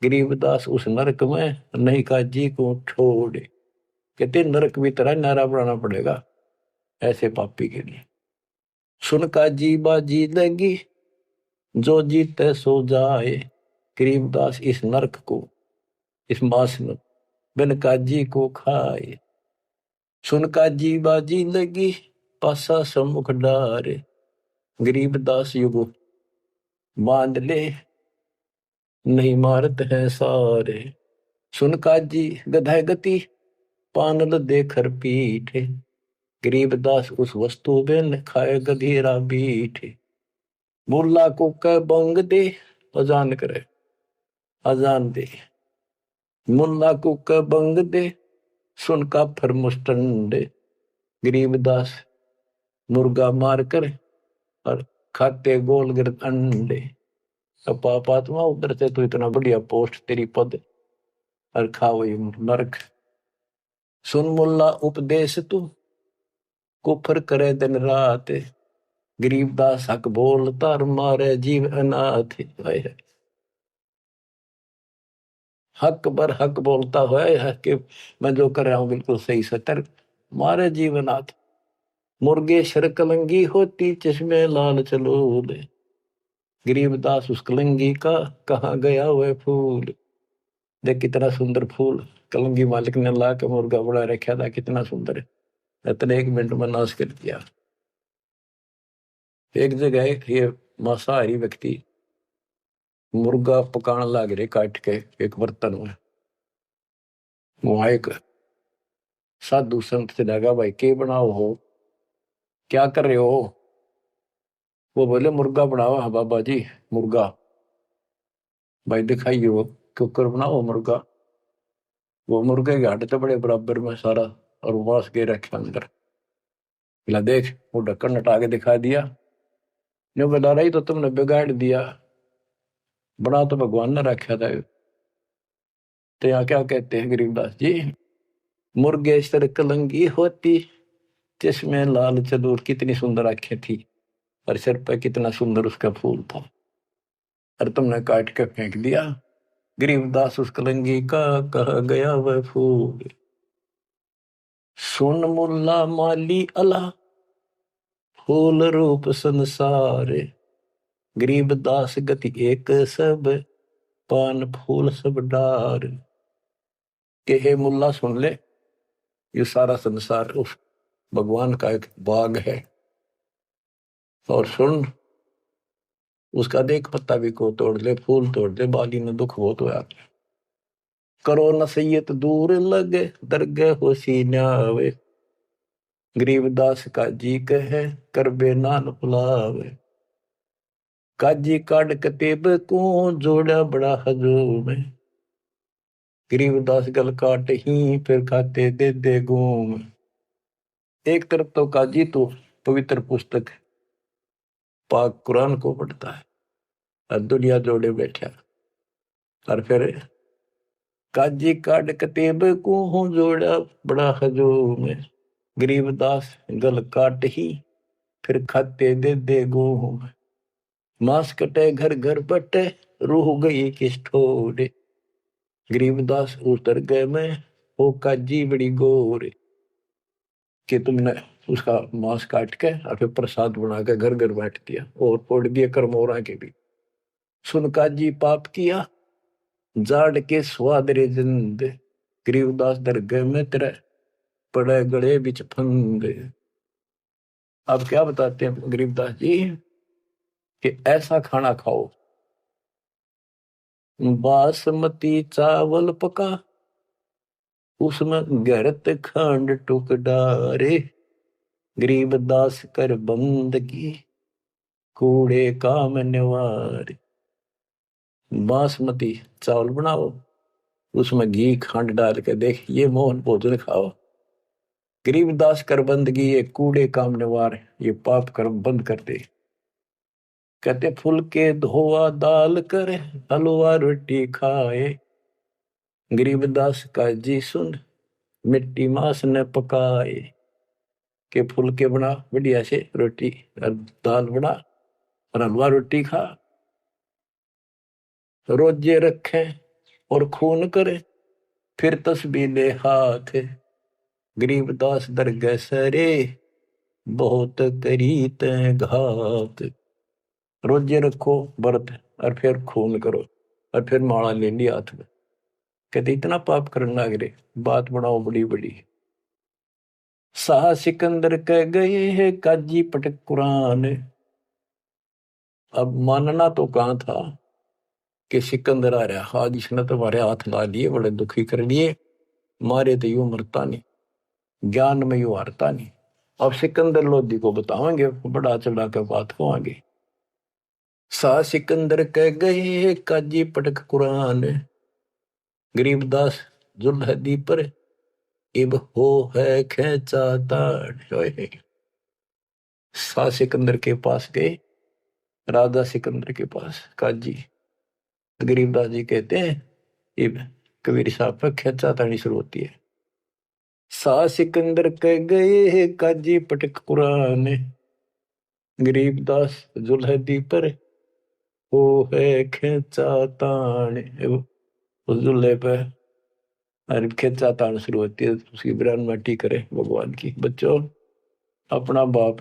A: गरीबदास उस नरक में नहीं काजी को छोड़े। कहते नरक भी तरह नारा बनाना पड़ेगा ऐसे पापी के लिए। सुन काजी बाजी लगी जो जीते सो जाए। गरीबदास इस नरक को इस मास में बिन काजी को खाए। सुन काजी बाजी लगी पासा सम्मुख डारे। गरीबदास युग बांध ले नहीं मारत है सारे। सुन काजी गधा गति पानल देकर पीठे। गरीबदास उस वस्तु बिन खाए गधीरा बीठे। मुल्ला को कह बंग दे अजान करे अजान दे। मुल्ला को कह बंग दे सुन का फिर मुस्टंडे। गरीबदास मुर्गा मार कर और खाते गोल गिर अंडे। अब पापात्मा उधर से तो इतना बढ़िया पोस्ट तेरी पद और खाओ ये नरक। सुन मुल्ला उपदेश तू कुफर करे दिन रात। गरीबदास हक बोलता और मारे जीव अनाथ। हक बर हक बोलता है कि मैं जो कर रहा हूं बिल्कुल सही सतर मारे जीवनाथ। मुर्गे शरकलंगी होती चश्मे लाल चलो दे। गरीबदास उस कलंगी का कहाँ गया वह फूल। देख कितना सुंदर फूल कलंगी मालिक ने ला के मुर्गा बड़ा रखा था कितना सुंदर है। इतने 1 मिनट में नाश कर दिया। एक जगह ये मांसाहारी व्यक्ति मुर्गा पकाने लग रहे काट के एक बर्तन में। वहां एक साधु संत से लगा भाई के बनाओ हो क्या कर रहे हो। वो बोले मुर्गा बनाओ। हाँ बाबा जी मुर्गा। भाई दिखाइए वो कुकर बनाओ मुर्गा। वो मुर्गे के हड्डी तो बड़े बराबर में सारा और मांस के रखे अंदर। बोला देख वो ढक्कन हटा के दिखा दिया। जो बता रही तो तुमने बिगाड़ दिया। बना तो भगवान ने रखा था। तो यहाँ क्या कहते हैं गरीबदास जी। मुर्गे सर कलंगी होती जिसमें लाल चदूर कितनी सुंदर आंखें थी और सिर पर कितना सुंदर उसका फूल था और तुमने काट के फेंक दिया। गरीबदास उस कलंगी का कहा गया वह फूल। सुन मुल्ला माली अला फूल रूप संसार। गरीबदास गति एक सब पान फूल सब डार। के हे मुल्ला सुन ले ये सारा संसार उस भगवान का एक बाग है। और सुन उसका देख पत्ता भी को तोड़ ले फूल तोड़ ले बाली ने दुख बहुत होया। करो नसीहत दूर लगे दरगे हो सीन्यावे। गरीबदास का जी कहे कर बे नान फुलावे। काजी काट कतेब को जोड़ा बड़ा हजूम। गरीबदास गल काट ही फिर खाते दे दे घूम। एक तरफ तो काजी तो पवित्र पुस्तक पाक कुरान को पढ़ता है और दुनिया जोड़े बैठा और फिर काजी काट कतेब को जोड़ा बड़ा हजूम। गरीबदास गल काट ही फिर खाते दे दे घूम। मांस कटे घर घर बटे रूह गई किस ठोरे। गरीबदास उतर गए मैं वो काजी बड़ी गोरे। कि तुमने उसका मांस काट के और फिर प्रसाद बना के घर घर बैठ दिया और फोड़ दिए करमोरा के भी। सुन काजी पाप किया जाड़ के स्वाद रे जिंद। गरीबदास दरगाह में तेरे पड़े गड़े बिच फंदे। अब क्या बताते हैं गरीबदास जी कि ऐसा खाना खाओ बासमती चावल पका उसमें गरत खंड टुक डारे। गरीबदास कर बंदगी कूड़े काम निवार। बासमती चावल बनाओ उसमें घी खंड डाल के देख ये मोहन भोजन खाओ। गरीबदास कर बंदगी ये कूड़े काम निवार ये पाप कर्म बंद कर दे। कहते फुलके धोआ दाल कर हलवा रोटी खाए। गरीबदास का जी सुन मिट्टी मांस न पकाए। के फुलके बना बढ़िया से रोटी और दाल बना और हलवा रोटी खा, रोजे रखे और खून करे, फिर तस्बीह ले हाथ, गरीबदास दरगह सरे, बहुत करी तै घात। रोजे रखो व्रत और फिर खून करो और फिर माला ले ली हाथ में। कहते इतना पाप करने लग रहे, बात बनाओ बड़ी बड़ी। शाह सिकंदर कह गए है काजी पटक कुरान। अब मानना तो कहाँ था कि सिकंदर आ रहा, आज इसने तो हमारे हाथ ला लिए, बड़े दुखी कर लिए, मारे तो यूं मरता नहीं, ज्ञान में यूं हारता नहीं। अब सिकंदर लोधी को बताएंगे, बड़ा चढ़ा कर बात को आगे। शाह सिकंदर कह गए है काजी पटक कुरान, गरीबदास जुल्हदी पर इब हो है खेचा ताड़। शाह सिकंदर के पास गए, राजा सिकंदर के पास काजी। गरीबदास जी कहते हैं इब कबीर साहब पर खेचा ताड़ी शुरू होती है। शाह सिकंदर कह गए है काजी पटक कुरान, गरीबदास जुल्हदी पर हो है खेचा ताड़। उस जुल्हे पे और खेचा ताड़ शुरू होती है, उसकी बयान माटी करे भगवान की। बच्चों, अपना बाप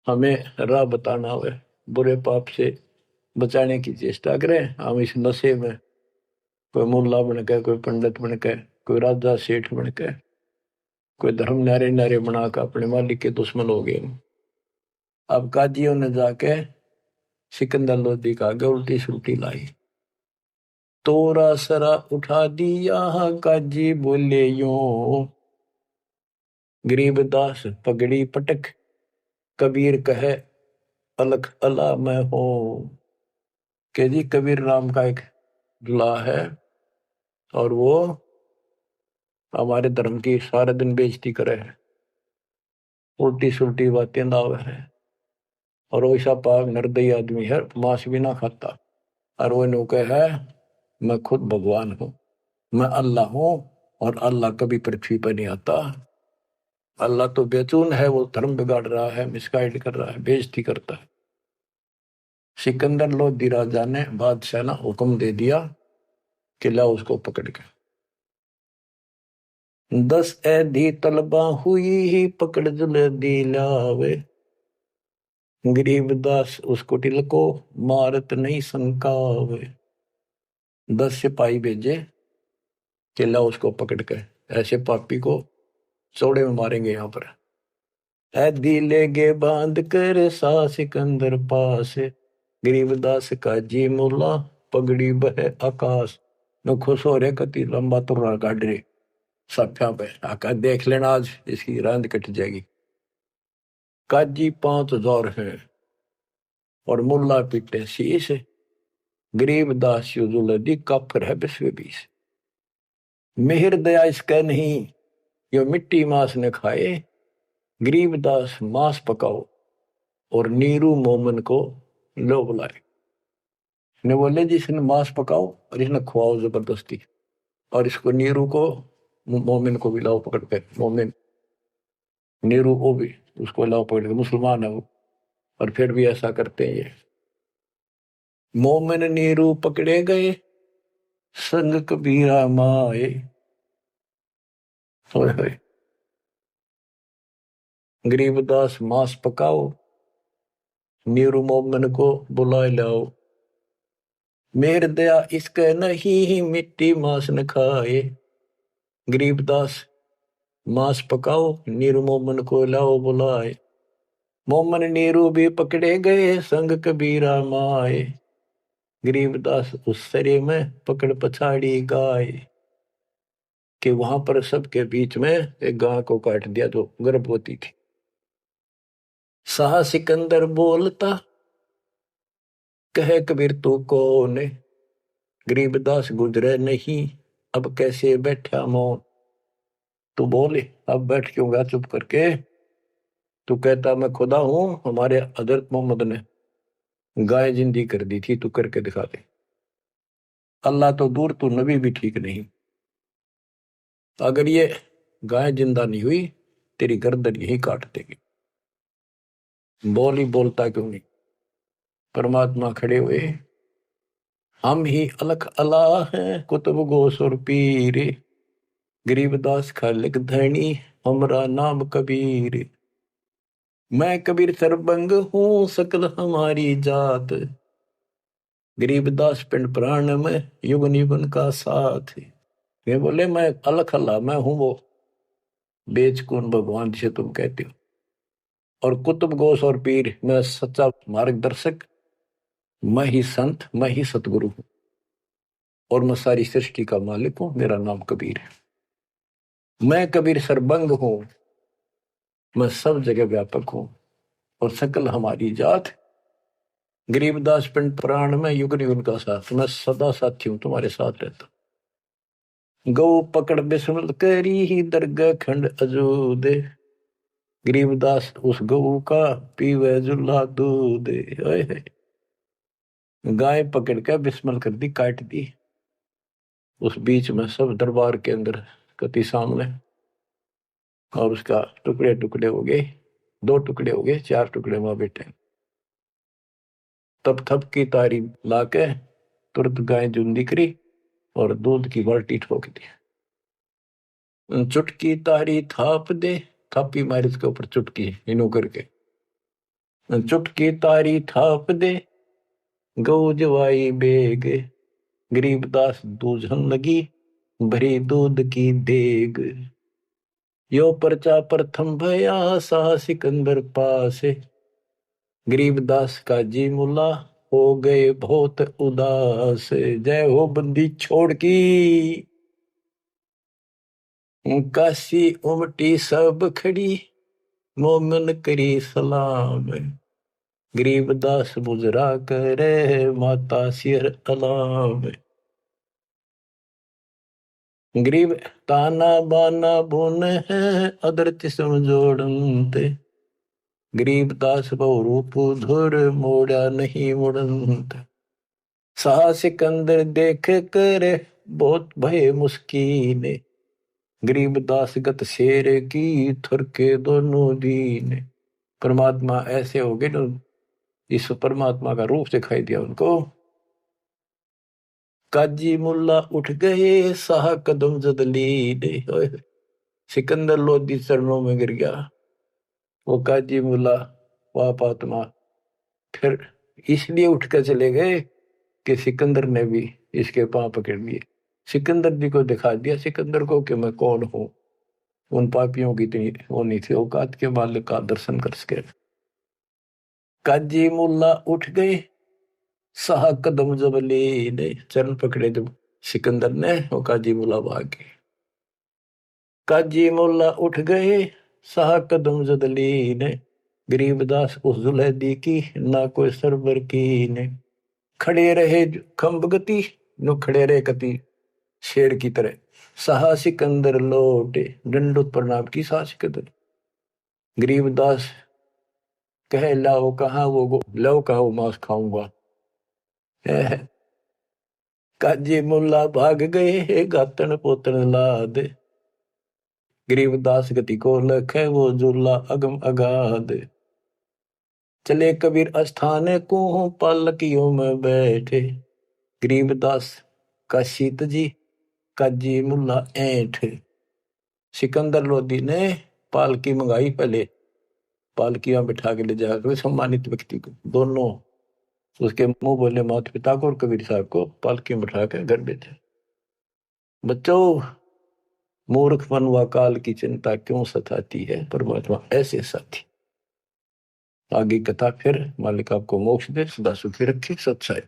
A: हमें राह बताना हुए, बुरे पाप से बचाने की चेष्टा करें। हम इस नशे में कोई मुल्ला बन के, कोई पंडित बन के, कोई राजा सेठ बन के, कोई धर्म नारे नारे बना कर अपने मालिक के दुश्मन हो गए। अब काजियों ने जाके सिकंदर लोधी का आगे उल्टी सुल्टी लाई। तोरा सरा उठा दिया काजी बोले यूं, गरीबदास पगड़ी पटक, कबीर कहे अलख अला मैं हूं। के जी कबीर नाम का एक दुल्हा है और वो हमारे धर्म की सारे दिन बेइज्जती करे है, उल्टी सुल्टी बातें लावे है, और वो ऐसा पाक निर्दयी आदमी है, मांस भी ना खाता। और वो नौके है मैं खुद भगवान हूं, मैं अल्लाह हूं, और अल्लाह कभी पृथ्वी पर नहीं आता। अल्लाह तो बेचून है, वो धर्म बिगाड़ रहा है, मिसगाइड कर रहा है, बेइज्जती करता है। सिकंदर लोधी राजा ने बादशाह ने हुक्म दे दिया कि ला उसको पकड़ के 10 ऐधी तलबा हुई ही पकड़ जुल्दी लावे, गरीबदास उसको टिल को मारत नहीं संकावे। 10 सिपाही भेजे कि ला उसको पकड़ के ऐसे पापी को चौड़े में मारेंगे यहाँ पर। ऐधी लेगे बांध कर सा सिकंदर पास, गरीबदास का जी मुल्ला पगड़ी बह आकाश। न खुश हो रहे कति लंबा तुर्रा काट रहे सफ्या पे आका, देख लेना आज इसकी रांद कट जाएगी। काजी 5000 है और मुल्ला पीटे शीश, गरीबदास युजुलदी काफिर है 20 मेहर दया इसका नहीं, यो मिट्टी मांस न खाए, गरीबदास मांस पकाओ और नीरू मोमन को लो बुलाए। ने बोले जी इसने मांस पकाओ और इसने खुआओ जबरदस्ती, और इसको नीरू को मोमिन को भी लाओ पकड़ के। मोमिन नीरू को भी उसको लाओ पकड़ के, मुसलमान है वो, और फिर भी ऐसा करते हैं ये। मोमिन नीरू पकड़े गए संग कबीरा माए। गरीबदास मांस पकाओ, नीरू मोमिन को बुलाए लाओ, मेर दया इसके नहीं मिट्टी मांस न खाए। गरीबदास मांस पकाओ, नीरू मोमन को लाओ बुलाए, मोमन नीरू भी पकड़े गए संग कबीरा माए। गरीबदास उस सरे में पकड़ पछाड़ी गाय, कि वहां पर सबके बीच में एक गाय को काट दिया जो गर्भवती थी। शाह सिकंदर बोलता कहे कबीर तू कौन, गरीबदास गुजरे नहीं अब कैसे बैठा मौन। तू बोले अब बैठ क्यों गया चुप करके, तू कहता मैं खुदा हूं, हमारे हजरत मोहम्मद ने गाय जिंदी कर दी थी, तू करके दिखा दे। अल्लाह तो दूर, तू नबी भी ठीक नहीं। अगर ये गाय जिंदा नहीं हुई तेरी गर्दन यही काट देगी। बोल ही बोलता क्यों नहीं। परमात्मा खड़े हुए, हम ही अलख अला हैं कुतुब गोसुर पीर, गरीबदास खालिक धनी हमरा नाम कबीर। मैं कबीर सरबंग हूँ सकल हमारी जात, गरीबदास पिंड प्राण में युगन युगन का साथ। ये बोले मैं अलख अल्लाह, मैं हूं वो बेचकुन भगवान जिसे तुम कहते हो, और कुतुब गोस और पीर मैं सच्चा मार्गदर्शक, मैं ही संत, मैं ही सतगुरु हूं, और मैं सारी सृष्टि का मालिक हूं, मेरा नाम कबीर है। मैं कबीर सरबंग हूं, मैं सब जगह व्यापक हूं, और सकल हमारी जात, गरीबदास पिंड प्राण में युग युग का साथ, मैं सदा साथी हूं, तुम्हारे साथ रहता। गौ पकड़ बिस्मल करी ही दरगाह खंड अजूदे, गरीबदास उस गऊ का पीवे जुल्ला दूध। गाय पकड़ के बिस्मल कर दी, काट दी, उस बीच में सब दरबार के अंदर कति सामने, और उसका टुकड़े टुकड़े हो गए, 2 टुकड़े हो गए, 4 टुकड़े वहां बैठे। तब थप की तारी लाके तुरंत गाय जुंदी करी और दूध की बाल्टी ठोक दी। चुटकी तारी थाप दे, थापी मारी उसके ऊपर चुटकी इनो करके, चुटकी तारी थाप दे गऊ जवाई बेग, गरीबदास दूझन लगी भरी दूध की देग। यो परचा प्रथम भया सा सिकंदर पास, गरीबदास का जी मुला हो गए बहुत उदास। जय हो बंदी छोड़ की, काशी उमटी सब खड़ी मोमन करी सलाम, गरीबदास बुजरा करे माता सिर अलाम। गरीब ताना बाना बुन है अदरच समझोड़ते, गरीबदास बहु रूप धुर मोड़ा नहीं मुड़ंत। साह सिकंदर देख कर बहुत भय मुस्कीन, गरीबदास गत शेर की थुरके दोनों दीन। परमात्मा ऐसे हो गए, इस परमात्मा का रूप दिखाई दिया उनको। काजी मुल्ला उठ गए साह कदम जदली, सिकंदर लोधी चरणों में गिर गया। वो काजी मुल्ला पाप आत्मा फिर इसलिए उठ कर चले गए कि सिकंदर ने भी इसके पांव पकड़ लिए, सिकंदर जी को दिखा दिया सिकंदर को कि मैं कौन हूं। उन पापियों की इतनी वो नहीं थी औकात के मालिक का दर्शन कर सके। काजी मुल्ला उठ गए साह कदम जबली, ने चरण पकड़े जब सिकंदर ने, वो काजी मुल्ला भाग गए। काजी मुल्ला उठ गए साह कदम जदली ने, गरीबदास उस जुलैदी की ना कोई सरबर की ने। खड़े रहे खंब गति, नो खड़े रहे कति शेर की तरह। साहा सिकंदर लौटे दंडोत प्रणाम की साह सिकंदर। गरीबदास कहे लाओ कहा वो लाओ कहा वो मांस खाऊंगा। काजी मुल्ला भाग गए गातन पोतन लाद, गरीबदास गति को लखे वो जुल्ला अगम अगाध। चले कबीर अस्थाने को पालकियों में बैठे, गरीबदास का शीत जी काजी मुल्ला ऐठ। सिकंदर लोधी ने पालकी मंगाई, पहले पालकियां बिठा के ले जाकर सम्मानित व्यक्ति को, दोनों उसके मुंह बोले माता पिता को और कबीर साहब को पालकी में बिठा कर घर भेजे। बच्चों, मूर्खपन व काल की चिंता क्यों सताती है, परमात्मा ऐसे साथी। आगे कथा फिर, मालिक आपको मोक्ष दे, सदा सुखी रखे, सत्संग।